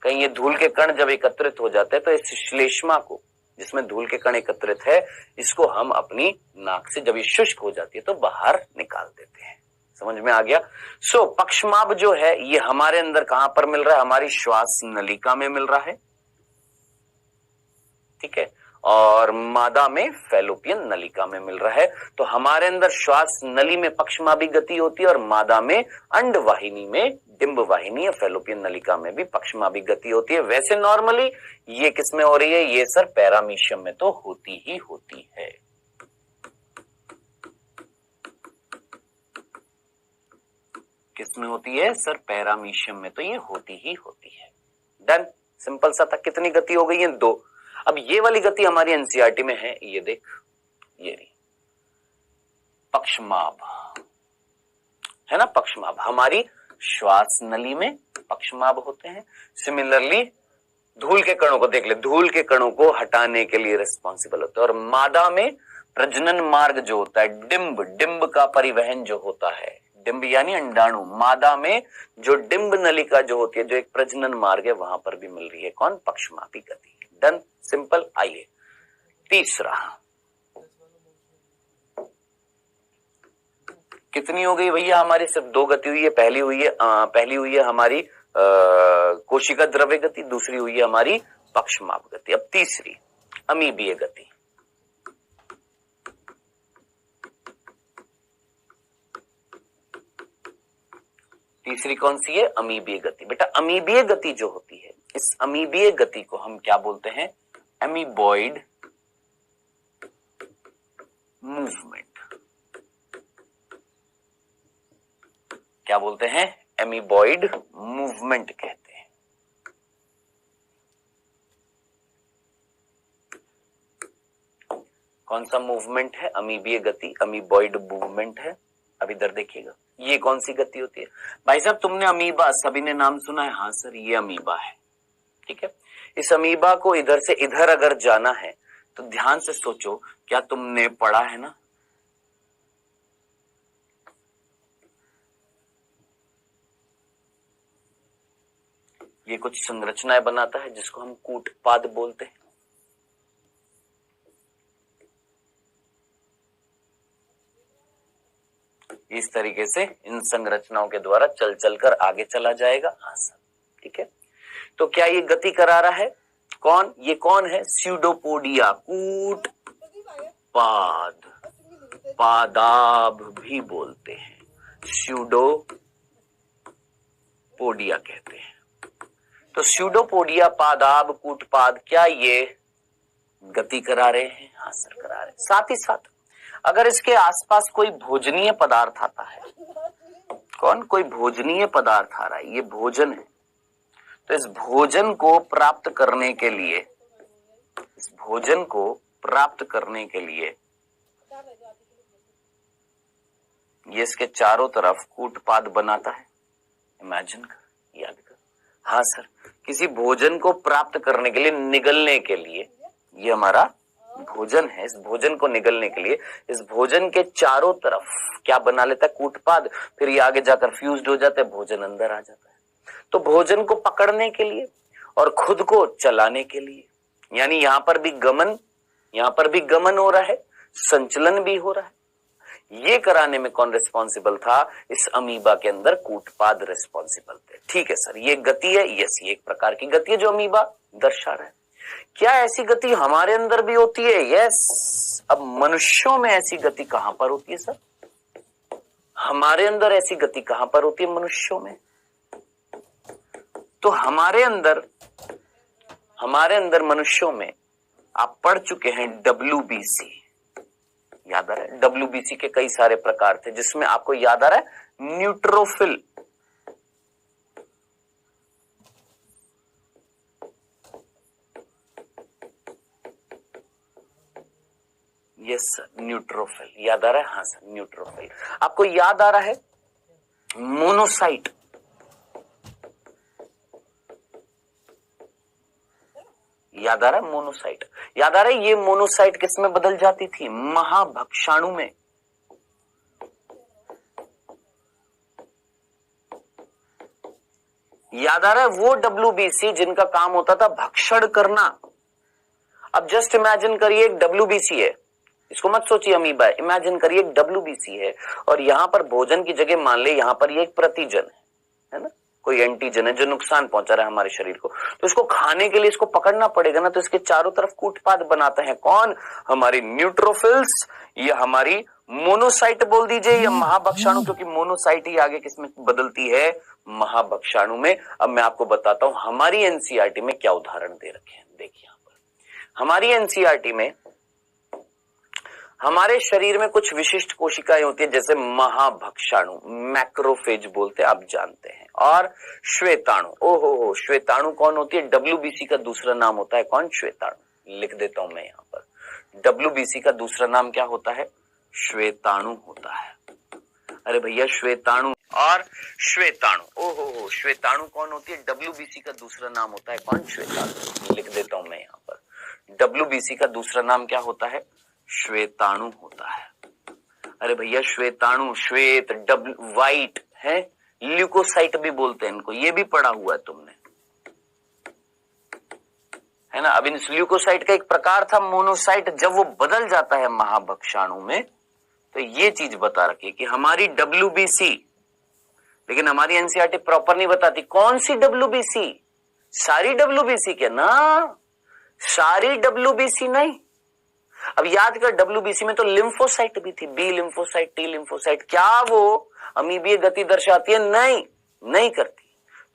कहीं ये धूल के कण जब एकत्रित हो जाते हैं तो इस श्लेष्मा को, जिसमें धूल के कण एकत्रित है, इसको हम अपनी नाक से जब ये शुष्क हो जाती है तो बाहर निकाल देते हैं। समझ में आ गया? सो पक्षमाभ जो है ये हमारे अंदर कहां पर मिल रहा है? हमारी श्वास नलिका में मिल रहा है, ठीक है। और मादा में फैलोपियन नलिका में मिल रहा है। तो हमारे अंदर श्वास नली में पक्षमाभी गति होती है और मादा में अंडवाहिनी में डिंब वाहिनी या फैलोपियन नलिका में भी पक्षमाभी गति होती है। वैसे नॉर्मली ये किसमें हो रही है? ये सर पैरामीशियम में तो होती ही होती है। किसमें होती है सर? पैरामीशियम में तो ये होती ही होती है। डन, सिंपल सा था। कितनी गति हो गई है? 2। अब ये वाली गति हमारी एनसीईआरटी में है, ये देख, ये रही पक्षमाभ, है ना? पक्षमाभ हमारी श्वास नली में पक्षमाभ होते हैं। सिमिलरली धूल के कणों को देख ले, धूल के कणों को हटाने के लिए रिस्पॉन्सिबल होते हैं। और मादा में प्रजनन मार्ग जो होता है, डिंब, डिंब का परिवहन जो होता है, डिंब यानी अंडाणु, मादा में जो डिंब नलिका जो होती है, जो एक प्रजनन मार्ग है, वहां पर भी मिल रही है कौन? पक्षमापी गति। Done, simple. आइए तीसरा, कितनी हो गई भैया? हमारी सिर्फ 2 गति हुई है। पहली हुई है हमारी कोशिका द्रव्य गति, दूसरी हुई है हमारी पक्षमाप गति। अब तीसरी अमीबीय गति। तीसरी कौन सी है? अमीबीय गति। बेटा अमीबीय गति जो होती है, इस अमीबीय गति को हम क्या बोलते हैं? Amoeboid movement. क्या बोलते हैं? एमीबॉइड मूवमेंट कहते हैं। कौन सा मूवमेंट है? अमीबीय गति, अमीबॉइड मूवमेंट है। अब इधर देखिएगा, ये कौन सी गति होती है? भाई साहब तुमने अमीबा, सभी ने नाम सुना है? हाँ सर, ये अमीबा है। ठीक है, इस अमीबा को इधर से इधर अगर जाना है तो ध्यान से सोचो, क्या तुमने पढ़ा है ना? ये कुछ संरचनाएं बनाता है जिसको हम कूटपाद बोलते हैं। इस तरीके से इन संरचनाओं के द्वारा चल चलकर आगे चला जाएगा। हाँ सर, ठीक है। तो क्या ये गति करा रहा है? कौन? ये कौन है? स्यूडोपोडिया, कूटपाद, पादाभ भी बोलते हैं, स्यूडोपोडिया कहते हैं। तो स्यूडोपोडिया, पादाभ, कूटपाद, क्या ये गति करा रहे हैं? हाँ सर, करा रहे हैं। साथ ही साथ अगर इसके आसपास कोई भोजनीय पदार्थ आता है, कौन? कोई भोजनीय पदार्थ आ रहा है, ये भोजन है, तो इस भोजन को प्राप्त करने के लिए, इस भोजन को प्राप्त करने के लिए ये इसके चारों तरफ कूटपाद बनाता है। इमेजिन कर, याद कर। हाँ सर, किसी भोजन को प्राप्त करने के लिए, निगलने के लिए, ये हमारा भोजन है, इस भोजन को निगलने के लिए इस भोजन के चारों तरफ क्या बना लेता है? कूटपाद। फिर ये आगे जाकर फ्यूज्ड हो जाता है, भोजन अंदर आ जाता है। तो भोजन को पकड़ने के लिए और खुद को चलाने के लिए, यानी यहां पर भी गमन हो रहा है, संचलन भी हो रहा है। ये कराने में कौन रिस्पॉन्सिबल था? इस अमीबा के अंदर कूटपाद रिस्पॉन्सिबल थे। ठीक है सर, ये गति है। यस, ये एक प्रकार की गति है जो अमीबा दर्शा रहा है। क्या ऐसी गति हमारे अंदर भी होती है? यस। अब मनुष्यों में ऐसी गति कहां पर होती है सर? हमारे अंदर ऐसी गति कहां पर होती है मनुष्यों में? तो हमारे अंदर मनुष्यों में आप पढ़ चुके हैं WBC, याद आ रहा है? WBC के कई सारे प्रकार थे, जिसमें आपको याद आ रहा है न्यूट्रोफिल, यस सर, न्यूट्रोफिल याद आ रहा है? हाँ सर, न्यूट्रोफिल। आपको याद आ रहा है मोनोसाइट, याद आ रहा है? मोनोसाइट याद आ रहा है? ये मोनोसाइट किस में बदल जाती थी? महाभक्षाणु में। याद आ रहा है? वो WBC जिनका काम होता था भक्षण करना। अब जस्ट इमेजिन करिए, एक WBC है, इसको मत सोचिए अमीबा है, इमेजिन करिए एक WBC है और यहां पर भोजन की जगह मान ले यहां पर ये एक प्रतिजन है ना? कोई एंटीजन है जो नुकसान पहुंचा रहा है हमारे शरीर को, तो इसको खाने के लिए इसको पकड़ना पड़ेगा ना, तो इसके चारों तरफ कूटपाद बनाते हैं कौन, हमारी न्यूट्रोफिल्स या हमारी मोनोसाइट बोल दीजिए या महाभक्षाणु, क्योंकि मोनोसाइट ही आगे किसमें बदलती है, महाभक्षाणु में। अब मैं आपको बताता हूं हमारी एनसीईआरटी में क्या उदाहरण दे रखे हैं। देखिए यहां पर हमारी एनसीईआरटी में हमारे शरीर में कुछ विशिष्ट कोशिकाएं होती है, जैसे महाभक्षाणु, मैक्रोफेज बोलते हैं, आप जानते हैं, और श्वेताणु। ओहो, श्वेताणु कौन होती है, डब्ल्यूबीसी का दूसरा नाम होता है कौन, श्वेताणु। लिख देता हूं मैं यहां पर, डब्ल्यूबीसी का दूसरा नाम क्या होता है, श्वेताणु होता है। अरे भैया श्वेताणु और श्वेताणु, ओहो, श्वेताणु कौन होती है, डब्ल्यूबीसी का दूसरा नाम होता है कौन, श्वेताणु। लिख देता हूं मैं यहां पर, डब्ल्यूबीसी का दूसरा नाम क्या होता है, श्वेताणु होता है। अरे भैया श्वेताणु, श्वेत, डब्ल्यू व्हाइट है, ल्यूकोसाइट भी बोलते हैं इनको, ये भी पढ़ा हुआ है तुमने, है ना। अब इन ल्यूकोसाइट का एक प्रकार था मोनोसाइट, जब वो बदल जाता है महाभक्षाणु में, तो ये चीज बता रखी कि हमारी डब्ल्यूबीसी, लेकिन हमारी एनसीईआरटी प्रॉपर नहीं बताती कौन सी डब्ल्यूबीसी, सारी डब्ल्यूबीसी के ना, सारी डब्ल्यूबीसी नहीं। अब याद कर, डब्ल्यूबीसी में तो लिम्फोसाइट भी थी, बी लिम्फोसाइट, टी लिम्फोसाइट, क्या वो अमीबीय गति दर्शाती है, नहीं करती।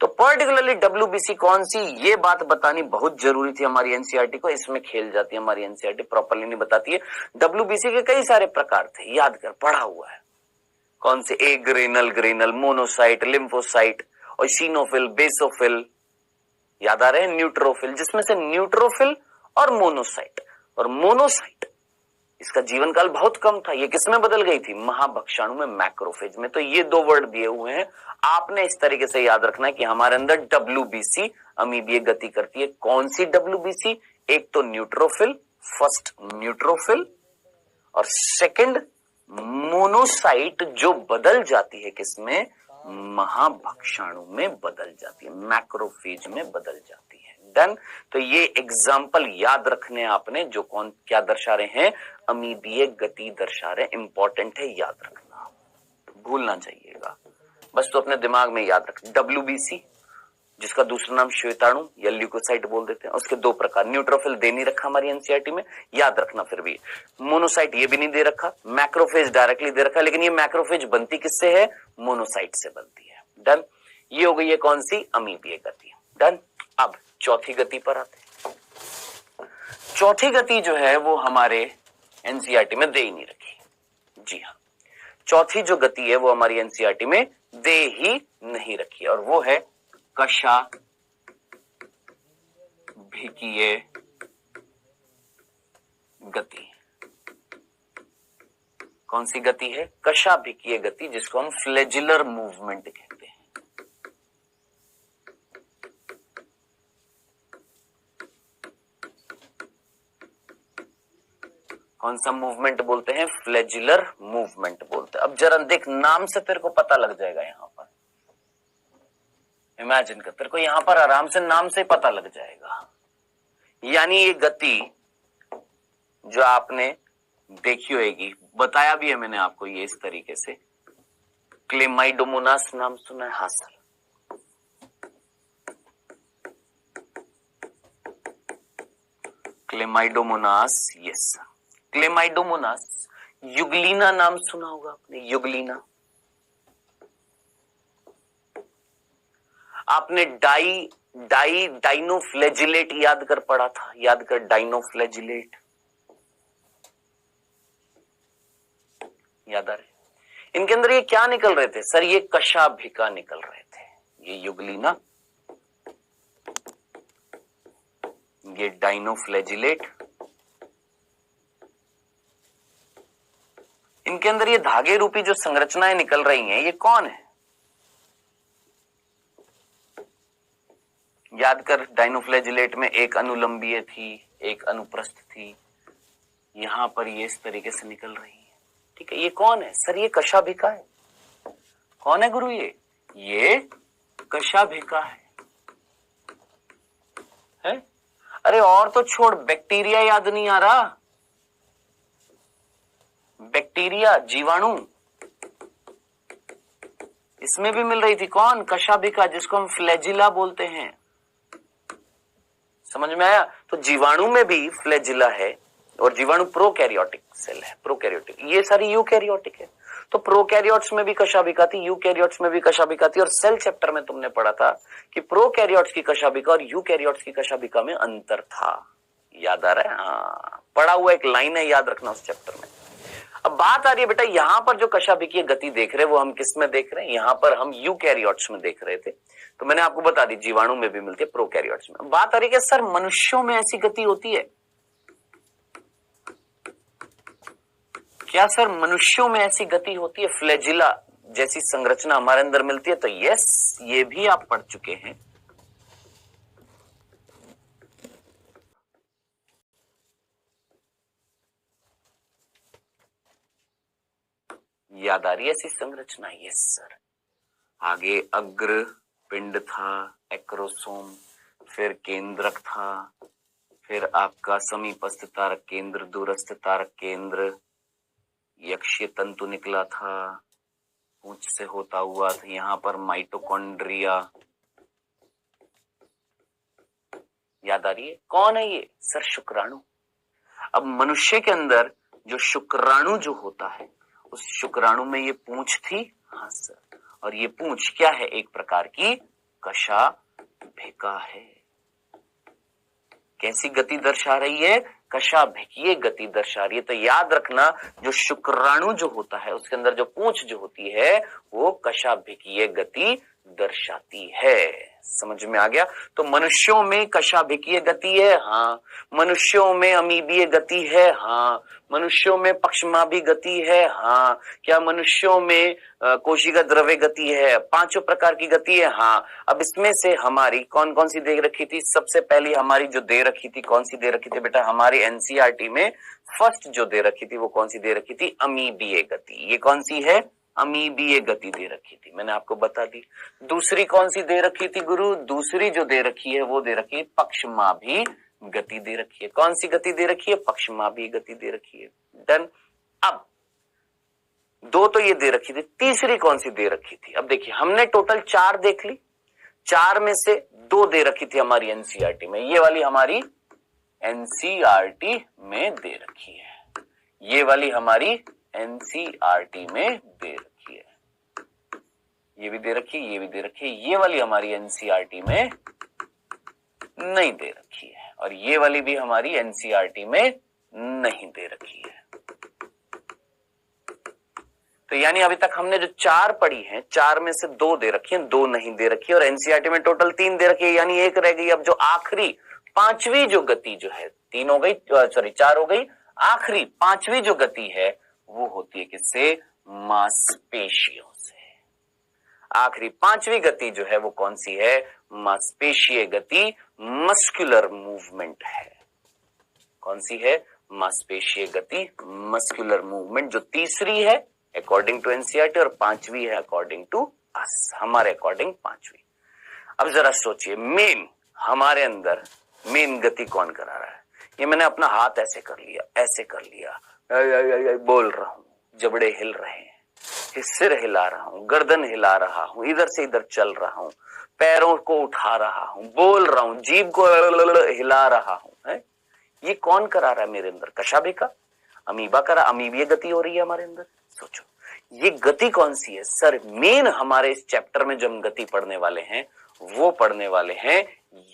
तो पर्टिकुलरली डब्ल्यूबीसी कौन सी, ये बात बतानी बहुत जरूरी थी हमारी एनसीईआरटी को, इसमें खेल जाती है हमारी एनसीईआरटी, प्रॉपर्ली नहीं बताती है। डब्ल्यूबीसी के कई सारे प्रकार थे, याद कर, पढ़ा हुआ है, कौन से, ए ग्रेनल, ग्रेनल, मोनोसाइट, लिम्फोसाइट, और सीनोफिल, बेसोफिल, याद आ रहे हैं, न्यूट्रोफिल, जिसमें से न्यूट्रोफिल और मोनोसाइट, और मोनोसाइट इसका जीवन काल बहुत कम था, ये किसमें बदल गई थी, महाभक्षाणु में, मैक्रोफेज में। तो ये दो वर्ड दिए हुए हैं, आपने इस तरीके से याद रखना है कि हमारे अंदर डब्ल्यूबीसी अमीबीय गति करती है। कौन सी डब्ल्यूबीसी, एक तो न्यूट्रोफिल, फर्स्ट न्यूट्रोफिल, और सेकंड मोनोसाइट, जो बदल जाती है किसमें, महाभक्षाणु में बदल जाती है, मैक्रोफेज में बदल जाती है। डन। तो ये एग्जाम्पल याद रखने आपने, जो कौन क्या दर्शा रहे हैं, अमीबीय गति दर्शा रहे हैं, इंपॉर्टेंट है, याद रखना, भूलना चाहिएगा, बस तो अपने दिमाग में याद रख। डब्ल्यूबीसी जिसका दूसरा नाम श्वेताणु या ल्यूकोसाइट बोल देते हैं, उसके दो प्रकार, न्यूट्रोफिल दे नहीं रखा हमारी एनसीईआरटी में, याद रखना फिर भी, मोनोसाइट ये भी नहीं दे रखा, मैक्रोफेज डायरेक्टली दे रखा, लेकिन ये मैक्रोफेज बनती किससे है, मोनोसाइट से बनती है। डन। ये हो गई है कौन सी, अमीबीय गति। डन। अब चौथी गति पर आते हैं। चौथी गति जो है वो हमारे एनसीईआरटी में दे ही नहीं रखी। जी हाँ, चौथी जो गति है वो हमारी एनसीईआरटी में दे ही नहीं रखी, और वो है कशाभिकीय गति। कौन सी गति है, कशाभिकीय गति, जिसको हम फ्लैजिलर मूवमेंट कहते हैं। कौन सा मूवमेंट बोलते हैं, फ्लैजिलर मूवमेंट बोलते हैं। अब जरा देख, नाम से तेरे को पता लग जाएगा, यहां पर इमेजिन कर, तेरे को यहां पर आराम से नाम से पता लग जाएगा। यानी ये गति जो आपने देखी होगी, बताया भी है मैंने आपको, ये इस तरीके से, क्लेमाइडोमोनास नाम सुना है, हाँ sir, Chlamydomonas, yes, Chlamydomonas. Euglena नाम सुना होगा आपने, युगलीना। आपने डाइनोफ्लैजिलेट याद कर पढ़ा था, याद कर, डाइनोफ्लैजिलेट याद आ रहे, इनके अंदर ये क्या निकल रहे थे सर, ये कशाभिका निकल रहे थे, ये युगलीना, ये डाइनोफ्लैजिलेट। इनके अंदर ये धागे रूपी जो संरचनाएं निकल रही हैं, ये कौन है, याद कर, डाइनोफ्लैजिलेट में एक अनुलंबीय थी, एक अनुप्रस्थ थी, यहां पर ये इस तरीके से निकल रही है, ठीक है। ये कौन है सर, ये कशाभिका है। कौन है गुरु, ये कशाभिका है? अरे और तो छोड़, बैक्टीरिया याद नहीं आ रहा, बैक्टीरिया, जीवाणु, इसमें भी मिल रही थी कौन? कशाभिका, जिसको हम फ्लैजिला बोलते हैं। समझ में आया? तो जीवाणु में भी फ्लैजिला है और जीवाणु प्रोकैरियोटिक सेल है, प्रोकैरियोटिक, ये सारी यूकैरियोटिक है। तो प्रोकैरियोट्स में भी कशाभिका थी, यूकैरियोट्स में भी कशाभिका थी। और सेल चैप्टर में तुमने पढ़ा था कि प्रोकैरियोट्स की कशाभिका और यूकैरियोट्स की कशाभिका में अंतर था। याद आ रहा है? हाँ, पढ़ा हुआ एक लाइन है, याद रखना उस चैप्टर में। अब बात आ रही है बेटा, यहां पर जो कशाभिकीय गति देख रहे हैं वो हम किस में देख रहे हैं? यहां पर हम यूकैरियोट्स में देख रहे थे। तो मैंने आपको बता दी जीवाणु में भी मिलती है, प्रोकैरियोट्स में। बात आ रही है कि सर मनुष्यों में ऐसी गति होती है क्या? सर मनुष्यों में ऐसी गति होती है, फ्लैजिला जैसी संरचना हमारे अंदर मिलती है? तो यस, ये भी आप पढ़ चुके हैं। याद आ रही है ऐसी संरचना? Yes sir. आगे अग्र पिंड था, एक्रोसोम, फिर केंद्रक था, फिर आपका समीपस्थ तारक केंद्र, दूरस्थ तारक केंद्र, यक्षीय तंतु निकला था, पूंछ से होता हुआ था, यहां पर माइटोकॉन्ड्रिया। याद आ रही है? कौन है ये? सर शुक्राणु। अब मनुष्य के अंदर जो शुक्राणु जो होता है, उस शुक्राणु में ये पूंछ थी। हाँ सर। और ये पूंछ क्या है? एक प्रकार की कशाभिका है। कैसी गति दर्शा रही है? कशाभिकीय गति दर्शा रही है। तो याद रखना, जो शुक्राणु जो होता है उसके अंदर जो पूंछ जो होती है वो कशाभिकीय गति दर्शाती है। समझ में आ गया? तो मनुष्यों में कशाभिकीय गति है, हाँ। मनुष्यों में अमीबीय गति है, हाँ। मनुष्यों में पक्षमाभी गति है, हाँ। क्या मनुष्यों में कोशिका द्रव्य गति है? पांचों प्रकार की गति है, हाँ। अब इसमें से हमारी कौन कौन सी दे रखी थी? सबसे पहली हमारी जो दे रखी थी, कौन सी दे रखी थी बेटा? हमारे एनसीईआरटी में फर्स्ट जो दे रखी थी वो कौन सी दे रखी थी? अमीबीय गति। ये कौन सी है? अमीबीय गति दे रखी थी, मैंने आपको बता दी। दूसरी कौन सी दे रखी थी गुरु? दूसरी जो दे रखी है वो दे रखी है पक्षमाभी गति दे रखी है। कौन सी गति दे रखी है? पक्षमाभी गति दे रखी है। डन। अब दो तो ये दे रखी थी, तीसरी कौन सी दे रखी थी? अब देखिए, हमने टोटल 4 देख ली, 4 में से 2 दे रखी थी हमारी एनसीईआरटी में। ये वाली हमारी एनसीईआरटी में दे रखी है, ये वाली हमारी एनसीईआरटी में दे रखी है, ये भी दे रखी है, ये भी दे रखी है। ये वाली हमारी एनसीईआरटी में नहीं दे रखी है और ये वाली भी हमारी एनसीईआरटी में नहीं दे रखी है। तो यानी अभी तक हमने जो 4 पढ़ी हैं, 4 में से 2 दे रखी हैं, 2 नहीं दे रखी है और एनसीईआरटी में टोटल 3 दे रखी है, यानी 1 रह गई। अब जो आखिरी 5वीं जो गति जो है, 3 हो गई, सॉरी 4 हो गई, आखिरी 5वीं जो गति है वो होती है किससे? मांसपेशियों से। आखिरी 5वीं गति जो है वो कौन सी है? मांसपेशीय गति, मस्कुलर मूवमेंट है। कौन सी है? मांसपेशीय गति, मस्कुलर मूवमेंट, जो तीसरी है अकॉर्डिंग टू एनसीईआरटी और 5वीं है अकॉर्डिंग टू अस, हमारे अकॉर्डिंग 5वीं। अब जरा सोचिए, मेन हमारे अंदर मेन गति कौन करा रहा है? ये मैंने अपना हाथ ऐसे कर लिया, ऐसे कर लिया, बोल रहा हूं, जबड़े हिल रहे हैं, सिर हिला रहा हूं, गर्दन हिला रहा हूं, इधर से इधर चल रहा हूं, पैरों को उठा रहा हूं, बोल रहा हूं, जीभ को हिला रहा हूं, है? ये कौन करा रहा है मेरे अंदर? कशाभिका, अमीबा करा, अमीबीय गति हो रही है हमारे अंदर। सोचो ये गति कौन सी है? सर मेन हमारे इस चैप्टर में जो हम गति पढ़ने वाले हैं वो पढ़ने वाले हैं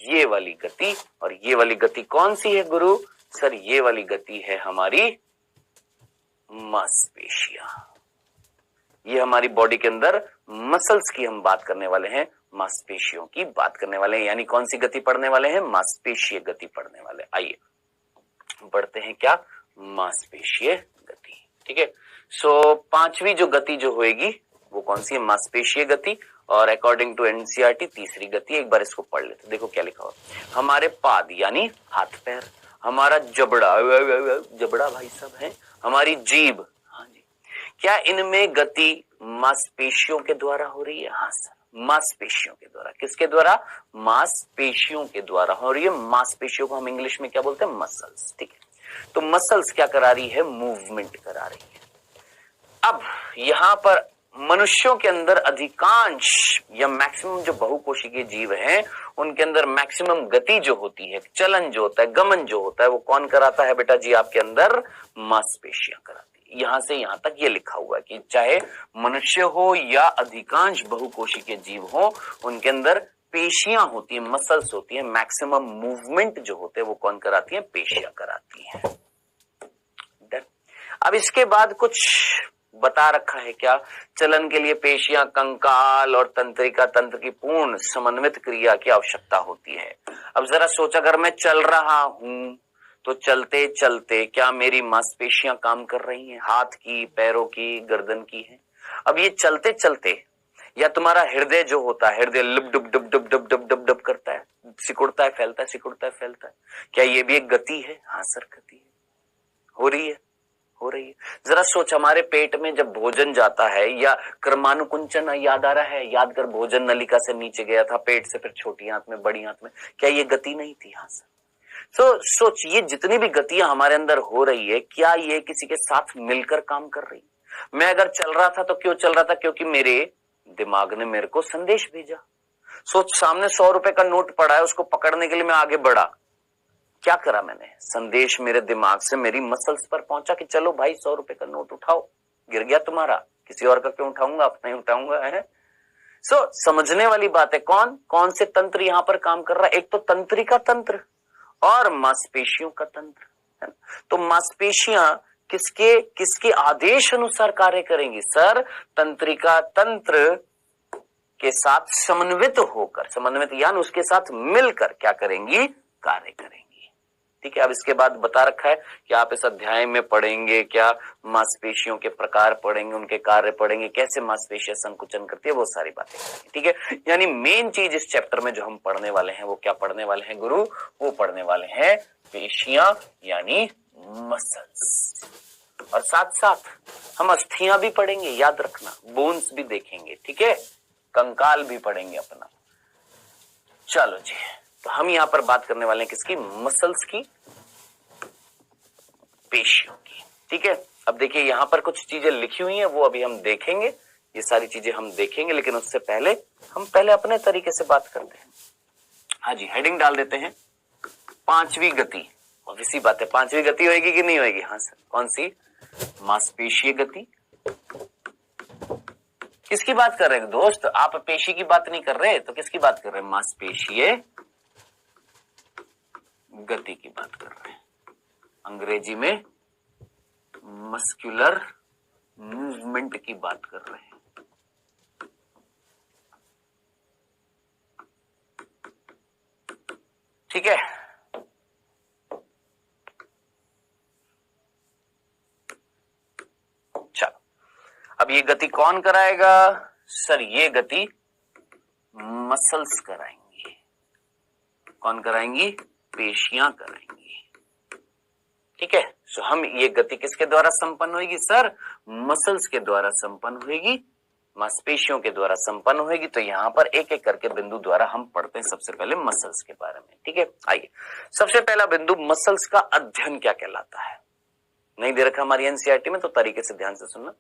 ये वाली गति। और ये वाली गति कौन सी है गुरु? सर ये वाली गति है हमारी मांसपेशियां। ये हमारी बॉडी के अंदर मसल्स की हम बात करने वाले हैं, मांसपेशियों की बात करने वाले हैं। यानी कौन सी गति पढ़ने वाले हैं? मांसपेशीय गति पढ़ने वाले। आइए बढ़ते हैं क्या? मांसपेशीय गति। ठीक है। सो 5वीं जो गति जो होएगी वो कौन सी है? मांसपेशीय गति। और अकॉर्डिंग टू एनसीईआरटी तीसरी गति। एक बार इसको पढ़ लेते, देखो क्या लिखा हुआ। हमारे पाद यानी हाथ पैर, हमारा जबड़ा, जबड़ा भाई सब है, हमारी जीभ, हाँ जी, क्या इनमें गति मांसपेशियों के द्वारा हो रही है? हाँ सर, मांसपेशियों के द्वारा। किसके द्वारा? मांसपेशियों के द्वारा हो रही है। मांसपेशियों को हम इंग्लिश में क्या बोलते हैं? मसल्स। ठीक है। तो मसल्स क्या करा रही है? मूवमेंट करा रही है। अब यहां पर मनुष्यों के अंदर अधिकांश या मैक्सिमम जो बहुकोशिकीय जीव हैं, उनके अंदर मैक्सिमम गति जो होती है, चलन जो होता है, गमन जो होता है, वो कौन कराता है बेटा जी? आपके अंदर मांसपेशियां कराती है। यहां से यहां तक ये लिखा हुआ है कि चाहे मनुष्य हो या अधिकांश बहुकोशिकीय जीव हो, उनके अंदर पेशियां होती है, मसल्स होती है, मैक्सिमम मूवमेंट जो होते हैं वो कौन कराती है? पेशियां कराती है। अब इसके बाद कुछ बता रखा है क्या? चलन के लिए पेशियां, कंकाल और तंत्रिका तंत्र की पूर्ण समन्वित क्रिया की आवश्यकता होती है। अब जरा सोच, अगर मैं चल रहा हूं तो चलते चलते क्या मेरी मांसपेशियां काम कर रही हैं? हाथ की, पैरों की, गर्दन की है। अब ये चलते चलते या तुम्हारा हृदय जो होता है, हृदय लुप डुप डुप डुप डुप डुप डुप डुप करता है, सिकुड़ता है, फैलता है, सिकुड़ता है, फैलता है, क्या ये भी एक गति है? हाँ सर, गति है। हो रही है, हो रही है। जरा सोच, हमारे पेट में जब भोजन जाता है या क्रमानुकुंचन याद आ रहा है? याद कर, भोजन नलिका से नीचे गया था, पेट से फिर छोटी आंत में, बड़ी आंत में, क्या ये गति नहीं थी? हाँ सर। तो सोच, ये जितनी भी गतियां हमारे अंदर हो रही है, क्या ये किसी के साथ मिलकर काम कर रही? मैं अगर चल रहा था तो क्यों चल रहा था? क्योंकि मेरे दिमाग ने मेरे को संदेश भेजा। सोच, सामने 100 रुपए का नोट पड़ा है, उसको पकड़ने के लिए मैं आगे बढ़ा, क्या करा मैंने? संदेश मेरे दिमाग से मेरी मसल्स पर पहुंचा कि चलो भाई 100 रुपए का नोट उठाओ। गिर गया तुम्हारा, किसी और का क्यों उठाऊंगा? अपना ही उठाऊंगा, है। समझने वाली बात है। कौन कौन से तंत्र यहां पर काम कर रहा है? एक तो तंत्रिका तंत्र और मांसपेशियों का तंत्र, है ना? तो मांसपेशियां किसके किसके आदेश अनुसार कार्य करेंगी? सर, तंत्रिका तंत्र के साथ समन्वित होकर, समन्वित यानी उसके साथ मिलकर क्या करेंगी? कार्य करेंगी। ठीक है। अब इसके बाद बता रखा है कि आप इस अध्याय में पढ़ेंगे क्या? मांसपेशियों के प्रकार पढ़ेंगे, उनके कार्य पढ़ेंगे, कैसे मांसपेशियां संकुचन करती है, वो सारी बातें करेंगे। ठीक है। यानी मेन चीज इस चैप्टर में जो हम पढ़ने वाले हैं वो क्या पढ़ने वाले हैं गुरु? वो पढ़ने वाले हैं पेशियां यानी मसल्स, और साथ साथ हम अस्थियां भी पढ़ेंगे, याद रखना, बोन्स भी देखेंगे। ठीक है। कंकाल भी पढ़ेंगे अपना। चलो जी, तो हम यहां पर बात करने वाले हैं किसकी? मसल्स की, पेशियों की। ठीक है। अब देखिए यहां पर कुछ चीजें लिखी हुई हैं, वो अभी हम देखेंगे, ये सारी चीजें हम देखेंगे, लेकिन उससे पहले हम अपने तरीके से बात करते हैं। हाँ जी, हेडिंग डाल देते हैं, पांचवी गति। और इसी बात है, पांचवी गति होगी कि नहीं होगी? हाँ सर। कौन सी? मांसपेशीय गति। किसकी बात कर रहे हैं दोस्त? आप पेशी की बात नहीं कर रहे तो किसकी बात कर रहे हैं? मांसपेशीय गति की बात कर रहे हैं। अंग्रेजी में मस्कुलर मूवमेंट की बात कर रहे हैं। ठीक है। चलो, अब ये गति कौन कराएगा? सर, ये गति मसल्स कराएंगी। कौन कराएंगी? पेशियां कराएंगी। ठीक है। सो हम ये गति किसके द्वारा संपन्न होगी? सर, मसल्स के द्वारा संपन्न होगी, मांसपेशियों के द्वारा संपन्न होगी। तो यहां पर एक एक करके बिंदु द्वारा हम पढ़ते हैं सबसे पहले मसल्स के बारे में। ठीक है। आइए, सबसे पहला बिंदु, मसल्स का अध्ययन क्या कहलाता है? नहीं दे रखा हमारी एनसीईआरटी में, तो तरीके से ध्यान से सुनना।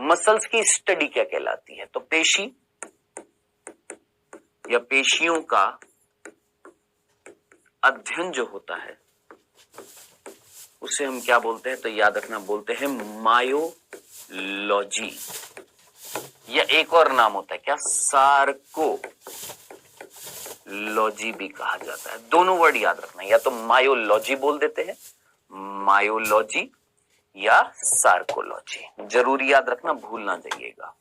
मसल्स की स्टडी क्या कहलाती है? तो पेशी या पेशियों का अध्ययन जो होता है उसे हम क्या बोलते हैं? तो याद रखना, बोलते हैं मायोलॉजी, या एक और नाम होता है क्या? सार्कोलॉजी भी कहा जाता है। दोनों वर्ड याद रखना, या तो मायोलॉजी बोल देते हैं, मायोलॉजी, या सार्कोलॉजी। जरूर याद रखना, भूल ना जाइएगा।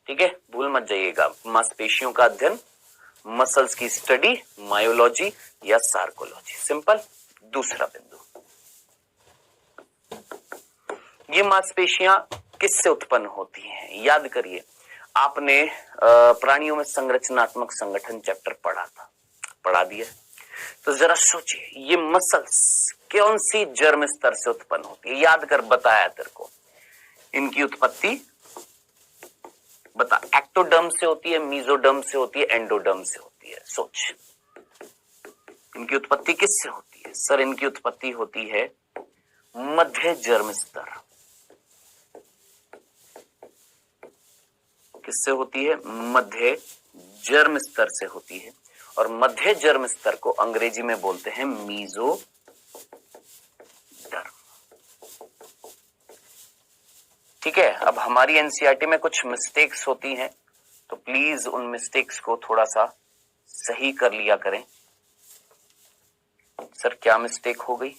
ठीक है, भूल मत जाइएगा। मांसपेशियों का अध्ययन, मसल्स की स्टडी, मायोलॉजी या सार्कोलॉजी। सिंपल। दूसरा बिंदु, ये मांसपेशियां किससे उत्पन्न होती हैं? याद करिए, आपने प्राणियों में संरचनात्मक संगठन चैप्टर पढ़ा दिया। तो जरा सोचिए, ये मसल्स कौन सी जर्म स्तर से उत्पन्न होती है? याद कर, बताया तेरे को। इनकी उत्पत्ति बता, एक्टोडर्म से होती है, मीजोडर्म से होती है, एंडोडर्म से होती है? सोच, इनकी उत्पत्ति किससे होती है? सर, इनकी उत्पत्ति होती है मध्य जर्म स्तर किससे होती है? मध्य जर्म स्तर से होती है। और मध्य जर्म स्तर को अंग्रेजी में बोलते हैं मीजोडर्म। ठीक है, अब हमारी एनसीईआरटी में कुछ मिस्टेक्स होती हैं, तो प्लीज उन मिस्टेक्स को थोड़ा सा सही कर लिया करें। सर क्या मिस्टेक हो गई?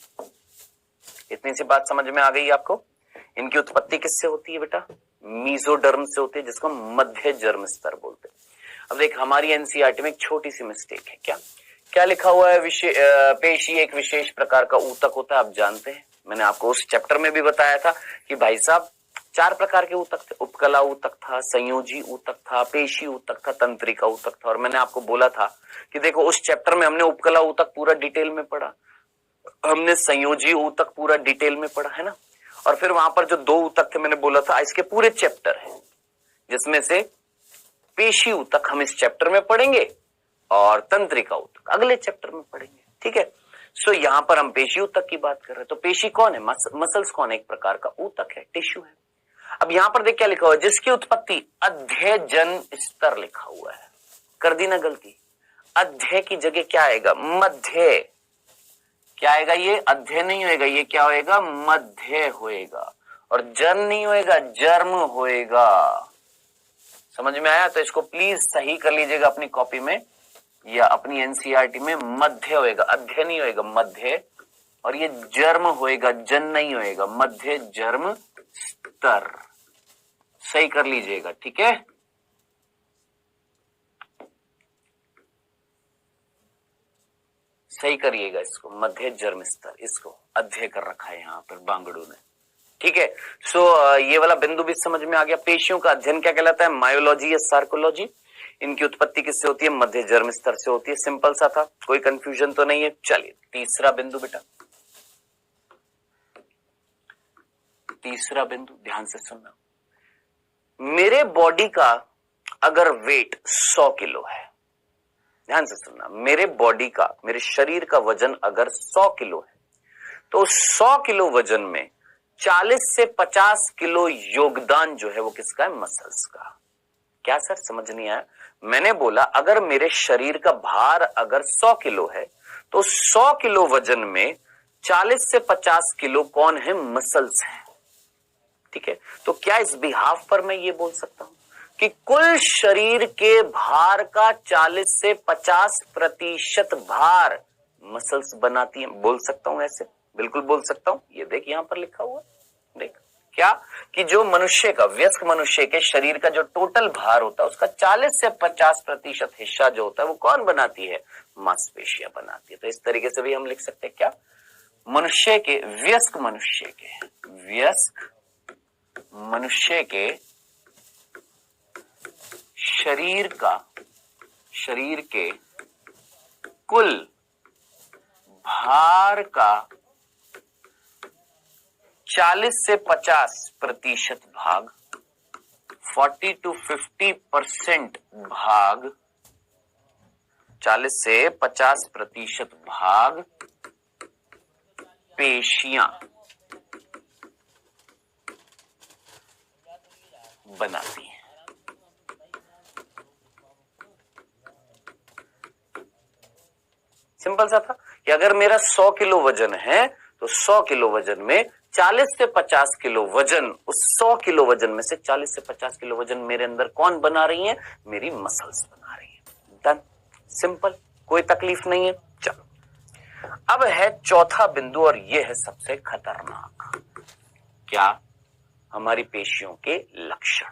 इतनी सी बात समझ में आ गई आपको? इनकी उत्पत्ति किससे होती है बेटा? मीजोडर्म से होती है, जिसको मध्य जर्म स्तर बोलते हैं। अब देख, हमारी एनसीईआरटी में एक छोटी सी मिस्टेक है। क्या क्या लिखा हुआ है? पेशी एक विशेष प्रकार का ऊतक होता है। आप जानते हैं, मैंने आपको उस चैप्टर में भी बताया था कि भाई साहब 4 प्रकार के ऊतक थे। उपकला ऊतक था, संयोजी ऊतक था, पेशी ऊतक था, तंत्रिका ऊतक था। और मैंने आपको बोला था कि देखो, उस चैप्टर में हमने उपकला ऊतक पूरा डिटेल में पढ़ा, हमने संयोजी ऊतक पूरा डिटेल में पढ़ा, है ना। और फिर वहां पर जो 2 ऊतक थे, मैंने बोला था इसके पूरे चैप्टर है, जिसमें से पेशी ऊतक हम इस चैप्टर में पढ़ेंगे और तंत्रिका ऊतक अगले चैप्टर में पढ़ेंगे। ठीक है, सो यहां पर हम पेशी ऊतक की बात कर रहे हैं। तो पेशी कौन है? मसल्स कौन है? एक प्रकार का ऊतक है, टिश्यू है। अब यहां पर देख क्या लिखा हुआ है? जिसकी उत्पत्ति अध्ययजन स्तर लिखा हुआ है। कर दी ना गलती? अध्यय की जगह क्या आएगा? मध्य। क्या आएगा? ये अध्यय नहीं होएगा, ये क्या होएगा? मध्य होएगा। और जन नहीं होएगा, जर्म होएगा। समझ में आया? तो इसको प्लीज सही कर लीजिएगा अपनी कॉपी में या अपनी एनसीईआरटी में। मध्य होएगा, अध्यय नहीं होएगा, मध्य। और ये जर्म होएगा, जन नहीं होएगा, मध्य जर्म स्तर। सही कर लीजिएगा, ठीक है। सही करिएगा इसको, मध्य जर्म स्तर, इसको अध्यय कर रखा है यहाँ पर बांगड़ू ने। ठीक है, सो ये वाला बिंदु भी समझ में आ गया। पेशियों का अध्ययन क्या कहलाता है? मायोलॉजी या सार्कोलॉजी। इनकी उत्पत्ति किससे होती है? मध्य जर्म स्तर से होती है। सिंपल सा था, कोई कंफ्यूजन तो नहीं है। चलिए तीसरा बिंदु बेटा, तीसरा बिंदु ध्यान से सुनना। मेरे बॉडी का अगर वेट 100 किलो है, ध्यान से सुनना, मेरे बॉडी का, मेरे शरीर का वजन अगर 100 किलो है, तो 100 किलो वजन में 40 से 50 किलो योगदान जो है वो किसका है? मसल्स का। क्या सर समझ नहीं आया? मैंने बोला अगर मेरे शरीर का भार अगर 100 किलो है, तो 100 किलो वजन में 40 से 50 किलो कौन है? मसल्स है। ठीक है, तो क्या इस बिहाफ पर मैं ये बोल सकता हूं कि कुल शरीर के भार का 40 से 50% भार मसल्स बनाती हैं? बोल सकता हूं ऐसे? बिल्कुल बोल सकता हूं। ये देख यहां पर लिखा हुआ, देख क्या कि जो मनुष्य का, वयस्क मनुष्य के शरीर का जो टोटल भार होता है, उसका 40 से 50% हिस्सा जो होता है वो कौन बनाती है? मांसपेशियां बनाती है। तो इस तरीके से भी हम लिख सकते हैं क्या? मनुष्य के, वयस्क मनुष्य के, वयस्क मनुष्य के शरीर का, शरीर के कुल भार का 40 से 50% भाग, 40 to 50% भाग, 40 से 50% भाग पेशियां बनाती हैं। सिंपल सा था कि अगर मेरा 100 किलो वजन है, तो 100 किलो वजन में 40 से 50 किलो वजन, उस 100 किलो वजन में से 40 से 50 किलो वजन मेरे अंदर कौन बना रही है? मेरी मसल्स बना रही है। डन, सिंपल, कोई तकलीफ नहीं है। चलो अब है चौथा बिंदु, और यह है सबसे खतरनाक। क्या? हमारी पेशियों के लक्षण।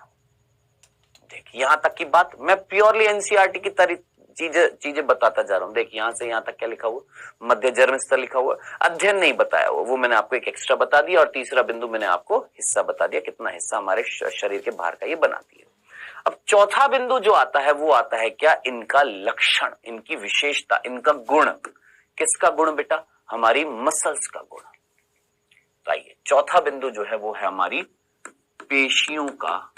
देखिए यहां तक की बात मैं प्योरली एनसीईआरटी की चीजें बताता जा रहा हूं। देखिए यहां से यहां तक क्या लिखा हुआ? मध्य जर्म स्तर लिखा हुआ, अध्ययन नहीं बताया हुआ, वो मैंने आपको एक एक्स्ट्रा बता दिया। और तीसरा बिंदु मैंने आपको हिस्सा बता दिया, कितना हिस्सा हमारे शरीर के भार का ये बनाती है। अब चौथा बिंदु जो आता है वो आता है क्या? इनका लक्षण, इनकी विशेषता, इनका गुण। किसका गुण बेटा? हमारी मसल्स का गुण। तो आइए चौथा बिंदु जो है वो है हमारी पेशियों का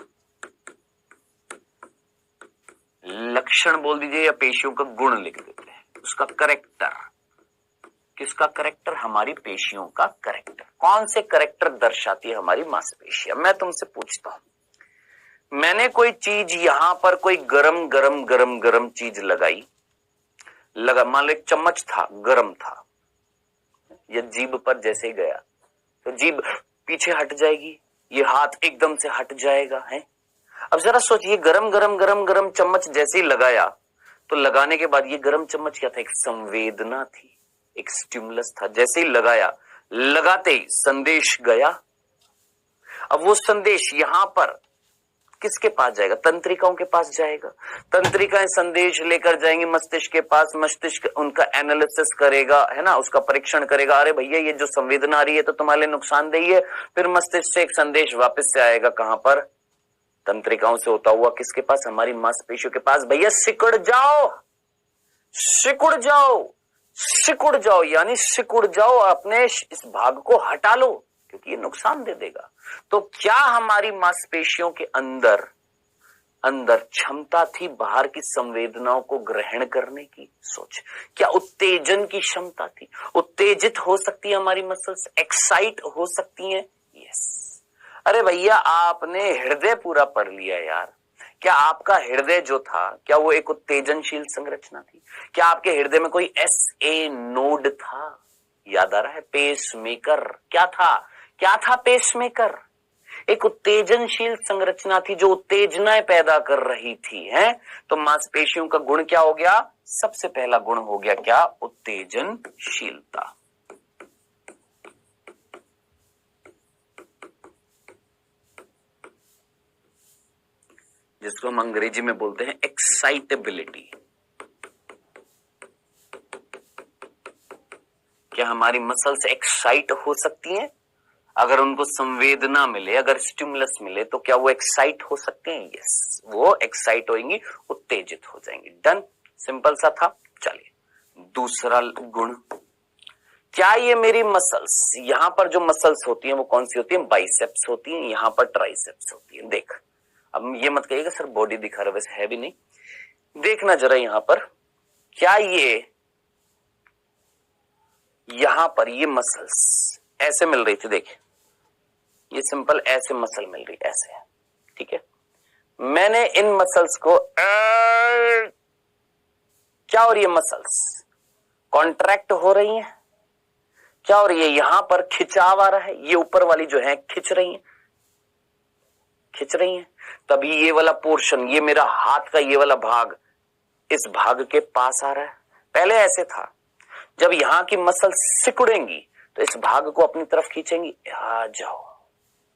लक्षण बोल दीजिए, या पेशियों का गुण लिख देते हैं, उसका करेक्टर। किसका करेक्टर? हमारी पेशियों का करेक्टर। कौन से करेक्टर दर्शाती है? हमारी मांसपेशियां। मैं तुमसे पूछता हूं, मैंने कोई चीज यहां पर कोई गरम गरम गरम गरम चीज लगाई, मान लो एक चम्मच था, गरम था, ये जीभ पर जैसे गया तो जीभ पीछे हट जाएगी, ये हाथ एकदम से हट जाएगा है। अब जरा सोचिए, गरम गरम गरम गरम चम्मच जैसे ही लगाया तो लगाने के बाद ये गरम चम्मच क्या था? एक संवेदना थी, एक स्टिमुलस था। जैसे ही लगाया, लगाते ही संदेश गया। अब वो संदेश यहां पर किसके पास जाएगा? तंत्रिकाओं के पास जाएगा। तंत्रिकाएं संदेश लेकर जाएंगी मस्तिष्क के पास, मस्तिष्क उनका एनालिसिस करेगा, है ना, उसका परीक्षण करेगा। अरे भैया ये जो संवेदना आ रही है तो तुम्हारे लिए नुकसानदेही है। फिर मस्तिष्क से एक संदेश वापस से आएगा, कहां पर? तंत्रिकाओं से होता हुआ किसके पास? हमारी मांसपेशियों के पास। भैया सिकुड़ जाओ, सिकुड़ जाओ, सिकुड़ जाओ, यानी सिकुड़ जाओ, अपने इस भाग को हटा लो क्योंकि ये नुकसान दे देगा। तो क्या हमारी मांसपेशियों के अंदर क्षमता थी बाहर की संवेदनाओं को ग्रहण करने की? सोच, क्या उत्तेजन की क्षमता थी? उत्तेजित हो सकती है हमारी मसल्स, एक्साइट हो सकती हैं। यस। अरे भैया आपने हृदय पूरा पढ़ लिया यार, क्या आपका हृदय जो था क्या वो एक उत्तेजनशील संरचना थी? क्या आपके हृदय में कोई SA नोड था? याद आ रहा है? पेसमेकर क्या था? क्या था पेसमेकर? एक उत्तेजनशील संरचना थी जो उत्तेजनाएं पैदा कर रही थी, है। तो मांसपेशियों का गुण क्या हो गया? सबसे पहला गुण हो गया क्या? उत्तेजनशीलता। जिसको हम अंग्रेजी में बोलते हैं एक्साइटेबिलिटी। क्या हमारी मसल्स एक्साइट हो सकती हैं? अगर उनको संवेदना मिले, अगर स्टिमुलस मिले तो क्या वो एक्साइट हो सकते हैं? यस, वो एक्साइट होंगी, उत्तेजित हो जाएंगी। डन, सिंपल सा था। चलिए दूसरा गुण, क्या ये मेरी मसल्स, यहां पर जो मसल्स होती हैं वो कौन सी होती हैं? बाइसेप्स होती हैं, यहां पर ट्राइसेप्स होती है। देख, अब ये मत कहिएगा सर बॉडी दिखा रहा, वैसे है भी नहीं। देखना जरा यहां पर, क्या ये यहां पर ये मसल्स ऐसे मिल रही थी? देखिए ये सिंपल ऐसे मसल मिल रही, ऐसे, ठीक है। मैंने इन मसल्स को क्या, और ये मसल्स कॉन्ट्रैक्ट हो रही हैं क्या, और ये यहां पर खिंचाव आ रहा है, ये ऊपर वाली जो है खिंच रही है, खिंच रही है। तभी ये वाला पोर्शन, ये मेरा हाथ का ये वाला भाग इस भाग के पास आ रहा है। पहले ऐसे था, जब यहां की मसल सिकुड़ेंगी तो इस भाग को अपनी तरफ खींचेंगी, आ जाओ,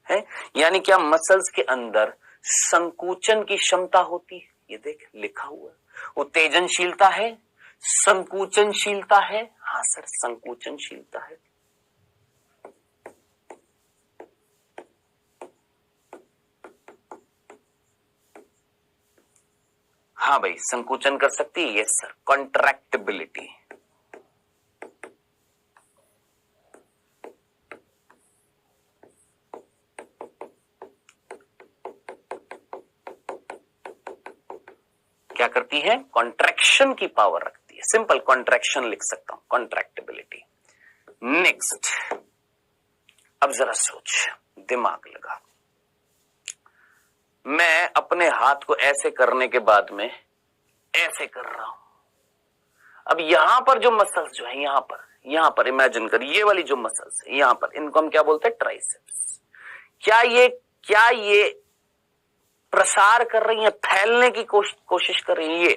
है। यानी क्या मसल्स के अंदर संकुचन की क्षमता होती है? ये देख लिखा हुआ है, उत्तेजनशीलता है, संकुचनशीलता है। हाँ सर, संकुचनशीलता है। हाँ भाई, संकुचन कर सकती है। Yes sir, contractibility. क्या करती है? कॉन्ट्रैक्शन की पावर रखती है। सिंपल कॉन्ट्रैक्शन लिख सकता हूं, कॉन्ट्रैक्टिबिलिटी। नेक्स्ट, अब जरा सोच, दिमाग लगा। मैं अपने हाथ को ऐसे करने के बाद में ऐसे कर रहा हूं। अब यहां पर जो मसल्स जो है, यहां पर इमेजिन कर, ये वाली जो मसल्स है यहां पर, इनको हम क्या बोलते हैं? ट्राइसेप्स। क्या ये प्रसार कर रही है, फैलने की कोशिश कर रही है?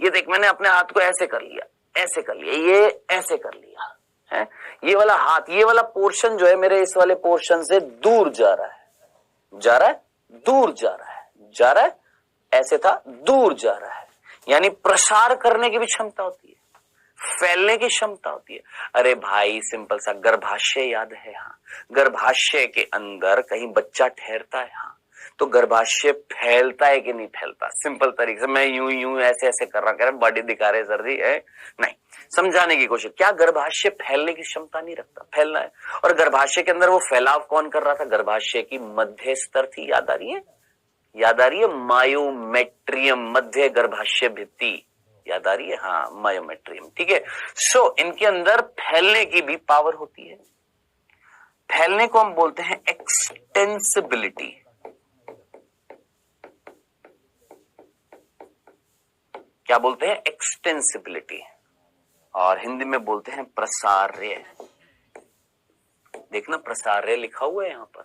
ये देख, मैंने अपने हाथ को ऐसे कर लिया, ऐसे कर लिया, ये ऐसे कर लिया, है। ये वाला हाथ, ये वाला पोर्शन जो है मेरे इस वाले पोर्शन से दूर जा रहा है, दूर जा रहा है, ऐसे था, दूर जा रहा है। यानी प्रसार करने की भी क्षमता होती है, फैलने की क्षमता होती है। अरे भाई सिंपल सा गर्भाशय याद है? हाँ, गर्भाशय के अंदर कहीं बच्चा ठहरता है, हाँ, तो गर्भाशय फैलता है कि नहीं फैलता? सिंपल तरीके से, मैं यूं ऐसे कर रहा, बॉडी दिखा रहे सर जी, है नहीं, समझाने की कोशिश। क्या गर्भाशय फैलने की क्षमता नहीं रखता? फैलना है। और गर्भाशय के अंदर वो फैलाव कौन कर रहा था? गर्भाशय की मध्य स्तर थी, याद आ रही है? मायोमेट्रियम, मध्य गर्भाशय भित्ति, याद आ रही है? हाँ, मायोमेट्रियम। ठीक है। सो इनके अंदर फैलने की भी पावर होती है। फैलने को हम बोलते हैं एक्सटेंसिबिलिटी। क्या बोलते हैं? एक्सटेंसिबिलिटी। और हिंदी में बोलते हैं प्रसार्य। देखना प्रसार्य लिखा हुआ है यहां पर।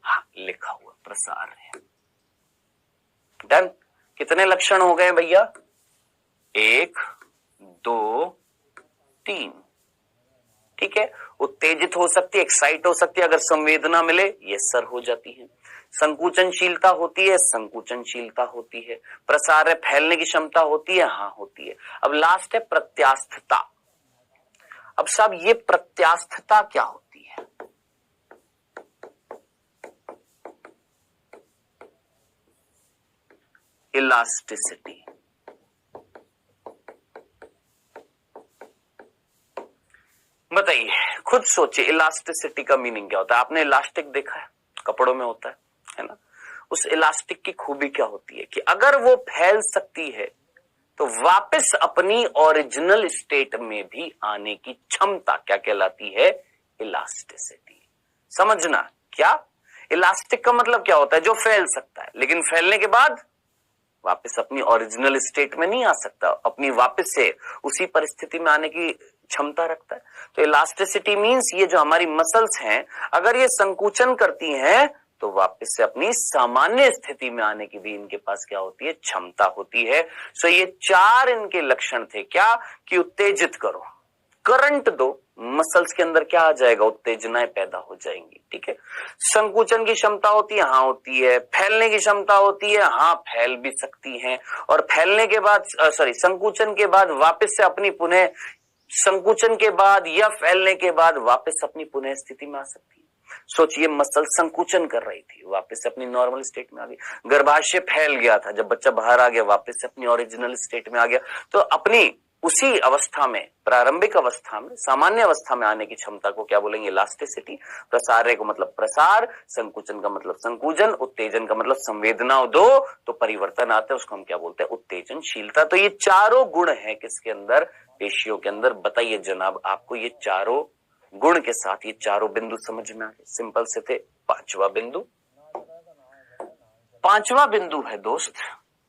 हाँ, लिखा हुआ प्रसार्य। डन। कितने लक्षण हो गए भैया? 1 2 3। ठीक है। उत्तेजित हो सकती है, एक्साइट हो सकती है, अगर संवेदना मिले ये सर हो जाती है। संकुचनशीलता होती है, संकुचनशीलता होती है। प्रसार्य फैलने की क्षमता होती है, हाँ होती है। अब लास्ट है प्रत्यास्थता। अब साहब ये प्रत्यास्थता क्या होती है? इलास्टिसिटी। बताइए, खुद सोचिए इलास्टिसिटी का मीनिंग क्या होता है। आपने इलास्टिक देखा है? कपड़ों में होता है ना? उस इलास्टिक की खूबी क्या होती है कि अगर वो फैल सकती है तो वापस अपनी ओरिजिनल स्टेट में भी आने की क्षमता क्या कहलाती है? इलास्टिसिटी। समझना क्या? इलास्टिक का मतलब क्या होता है? जो फैल सकता है लेकिन फैलने के बाद वापस अपनी ओरिजिनल स्टेट में नहीं आ सकता, अपनी वापस से उसी परिस्थिति में आने की क्षमता रखता है। तो इलास्टिसिटी मींस ये जो हमारी मसल्स हैं, अगर ये संकुचन करती हैं तो वापस से अपनी सामान्य स्थिति में आने की भी इनके पास क्या होती है? क्षमता होती है। सो ये 4 इनके लक्षण थे। क्या? कि उत्तेजित करो, करंट दो, मसल्स के अंदर क्या आ जाएगा? उत्तेजनाएं पैदा हो जाएंगी। ठीक है। संकुचन की क्षमता होती है, हाँ होती है। फैलने की क्षमता होती है, हाँ फैल भी सकती हैं। और फैलने के बाद संकुचन के बाद वापस से अपनी पुनः संकुचन के बाद या फैलने के बाद वापस अपनी पुनः स्थिति में आ सकती है। सोचिए मसल संकुचन कर रही थी, वापस से अपनी नॉर्मल स्टेट में आ गई। गर्भाशय फैल गया था, जब बच्चा बाहर आ गया वापस से अपनी ओरिजिनल स्टेट में आ गया। तो अपनी उसी अवस्था में, प्रारंभिक अवस्था में, सामान्य अवस्था में आने की क्षमता को क्या बोलेंगे? इलास्टिसिटी। प्रसार्य को मतलब प्रसार, संकुचन का मतलब संकुचन, उत्तेजन का मतलब संवेदना दो तो परिवर्तन आते हैं, उसको हम क्या बोलते हैं? उत्तेजनशीलता। तो ये चारों गुण हैं किसके अंदर? पेशियों के अंदर। बताइए जनाब, आपको ये चारों गुण के साथ ये चारों बिंदु समझ में आ गए? सिंपल से थे। पांचवा बिंदु है दोस्त,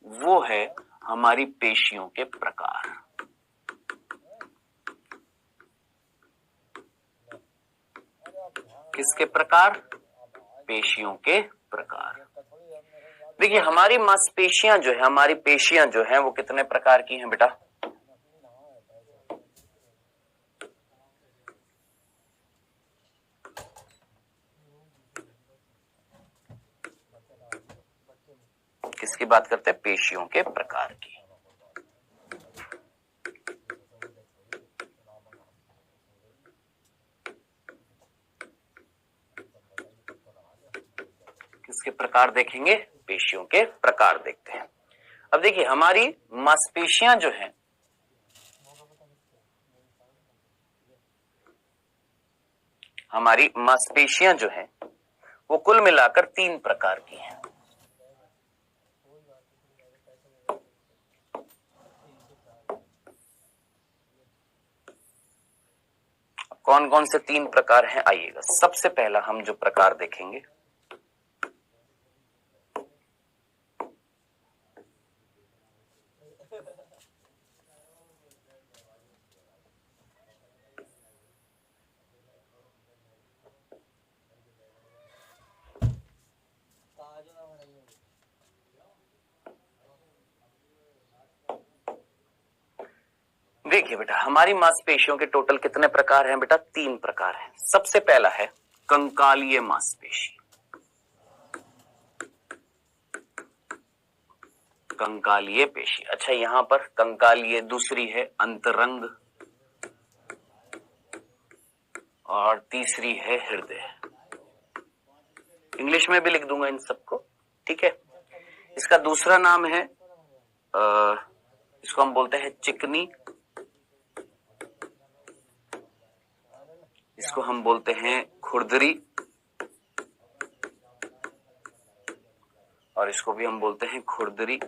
वो है हमारी पेशियों के प्रकार। किसके प्रकार? पेशियों के प्रकार। देखिए हमारी मांसपेशियां जो है, हमारी पेशियां जो है वो कितने प्रकार की हैं बेटा? किसकी बात करते हैं? पेशियों के प्रकार की। किसके प्रकार देखेंगे? पेशियों के प्रकार देखते हैं। अब देखिए हमारी मांसपेशियां जो हैं, हमारी मांसपेशियां जो हैं वो कुल मिलाकर 3 प्रकार की हैं। कौन कौन से 3 प्रकार हैं? आइएगा, सबसे पहला हम जो प्रकार देखेंगे देखिए बेटा, हमारी मांसपेशियों के टोटल कितने प्रकार हैं बेटा? 3 प्रकार हैं। सबसे पहला है कंकालीय मांसपेशी। कंकालीय पेशी। अच्छा, यहां पर कंकालीय, दूसरी है अंतरंग और तीसरी है हृदय। इंग्लिश में भी लिख दूंगा इन सबको। ठीक है। इसका दूसरा नाम है इसको हम बोलते हैं चिकनी, इसको हम बोलते हैं खुरदरी, और इसको भी हम बोलते हैं खुरदरी।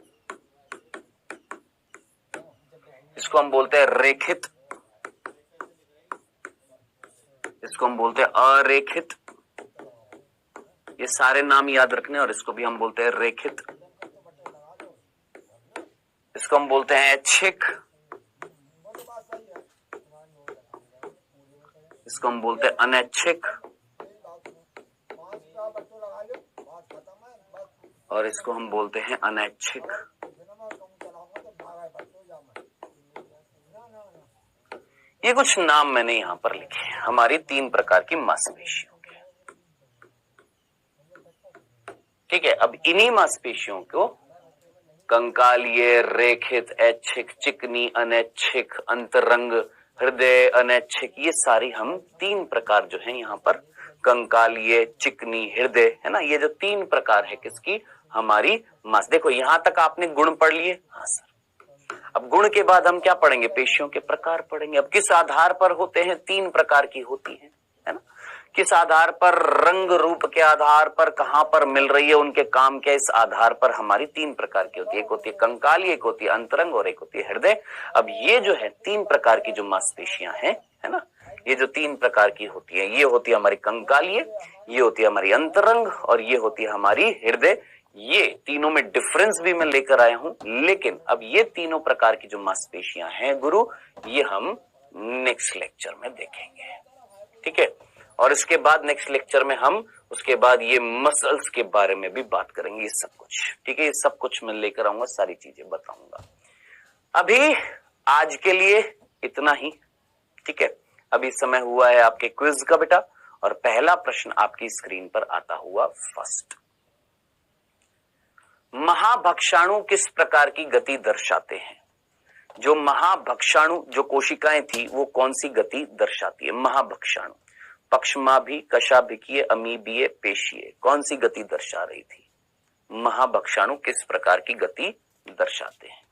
इसको हम बोलते हैं रेखित, इसको हम बोलते हैं अरेखित, ये सारे नाम याद रखने, और इसको भी हम बोलते हैं रेखित, इसको हम बोलते हैं ऐच्छिक, इसको हम बोलते हैं अनैच्छिक, और इसको हम बोलते हैं अनैच्छिक। ये कुछ नाम मैंने यहां पर लिखे हैं हमारी 3 प्रकार की मांसपेशियों के। ठीक है, अब इन्हीं मांसपेशियों को कंकालीय, रेखित, ऐच्छिक, चिकनी, अनैच्छिक, अंतरंग, हृदय, अनैच्छिक, ये सारी हम 3 प्रकार जो है यहाँ पर कंकालीय, चिकनी, हृदय, है ना, ये जो 3 प्रकार है किसकी, हमारी मांस। देखो यहां तक आपने गुण पढ़ लिए। हाँ सर, अब गुण के बाद हम क्या पढ़ेंगे, पेशियों के प्रकार पढ़ेंगे। अब किस आधार पर होते हैं, 3 प्रकार की होती है ना, किस आधार पर, रंग रूप के आधार पर, कहां पर मिल रही है, उनके काम क्या, इस आधार पर हमारी 3 प्रकार की होती है। एक होती है कंकाली, एक होती है अंतरंग, और एक होती है हृदय। अब ये जो है 3 प्रकार की जो मांसपेशियां हैं, है ना, ये जो 3 प्रकार की होती है, ये होती है हमारी कंकालीय, ये होती है हमारी अंतरंग, और ये होती है हमारी हृदय। ये तीनों में डिफरेंस भी मैं लेकर आया हूं, लेकिन अब ये तीनों प्रकार की जो मांसपेशियां हैं गुरु, ये हम नेक्स्ट लेक्चर में देखेंगे। ठीक है, और इसके बाद नेक्स्ट लेक्चर में हम उसके बाद ये मसल्स के बारे में भी बात करेंगे, ये सब कुछ। ठीक है, ये सब कुछ मैं लेकर आऊंगा, सारी चीजें बताऊंगा। अभी आज के लिए इतना ही। ठीक है, अभी समय हुआ है आपके क्विज का बेटा, और पहला प्रश्न आपकी स्क्रीन पर आता हुआ फर्स्ट। महाभक्षाणु किस प्रकार की गति दर्शाते हैं? जो महाभक्षाणु जो कोशिकाएं थी वो कौन सी गति दर्शाती है? महाभक्षाणु पक्षमाभि, कशाभिकीय, अमीबीय, पेशीय, कौन सी गति दर्शा रही थी? महाभक्षाणु किस प्रकार की गति दर्शाते हैं?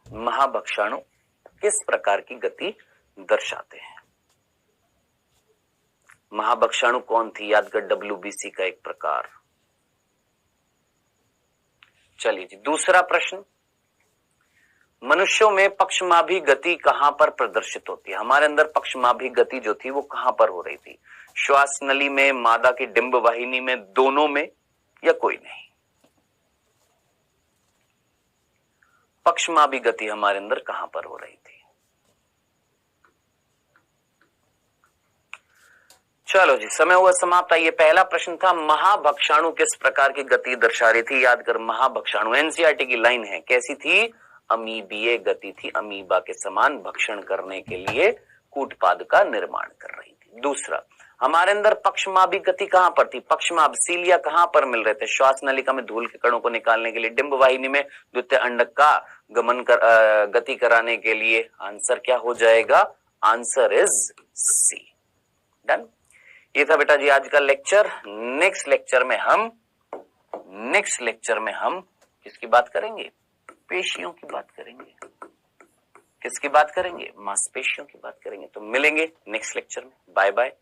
महाभक्षाणु किस प्रकार की गति दर्शाते हैं? महाभक्षाणु कौन थी? याद कर, WBC का एक प्रकार। चलिए जी, दूसरा प्रश्न, मनुष्यों में पक्षमाभि गति कहां पर प्रदर्शित होती है? हमारे अंदर पक्षमाभि गति जो थी वो कहां पर हो रही थी? श्वास नली में, मादा की डिंब वाहिनी में, दोनों में, या कोई नहीं? पक्षमाभि गति हमारे अंदर कहां पर हो रही थी? चलो जी, समय हुआ समाप्त। ये पहला प्रश्न था, महाभक्षाणु किस प्रकार की गति दर्शा रही थी? याद कर, महाभक्षाणु एनसीईआरटी की लाइन है, कैसी थी? अमीबीय गति थी, अमीबा के समान भक्षण करने के लिए कूटपाद का निर्माण कर रही थी। दूसरा, हमारे अंदर पक्षमाभि गति कहां पर थी? पक्षमाभ सीलिया कहां पर मिल रहे थे? श्वास नलिका में धूल के कणों को निकालने के लिए, डिंब वाहिनी में द्वितीय अंडक का गमन गति कराने के लिए। आंसर क्या हो जाएगा? Answer is C. डन। ये था बेटा जी आज का लेक्चर। नेक्स्ट लेक्चर में हम किसकी बात करेंगे? पेशियों की बात करेंगे। किसकी बात करेंगे? मांसपेशियों की बात करेंगे। तो मिलेंगे नेक्स्ट लेक्चर में। Bye bye.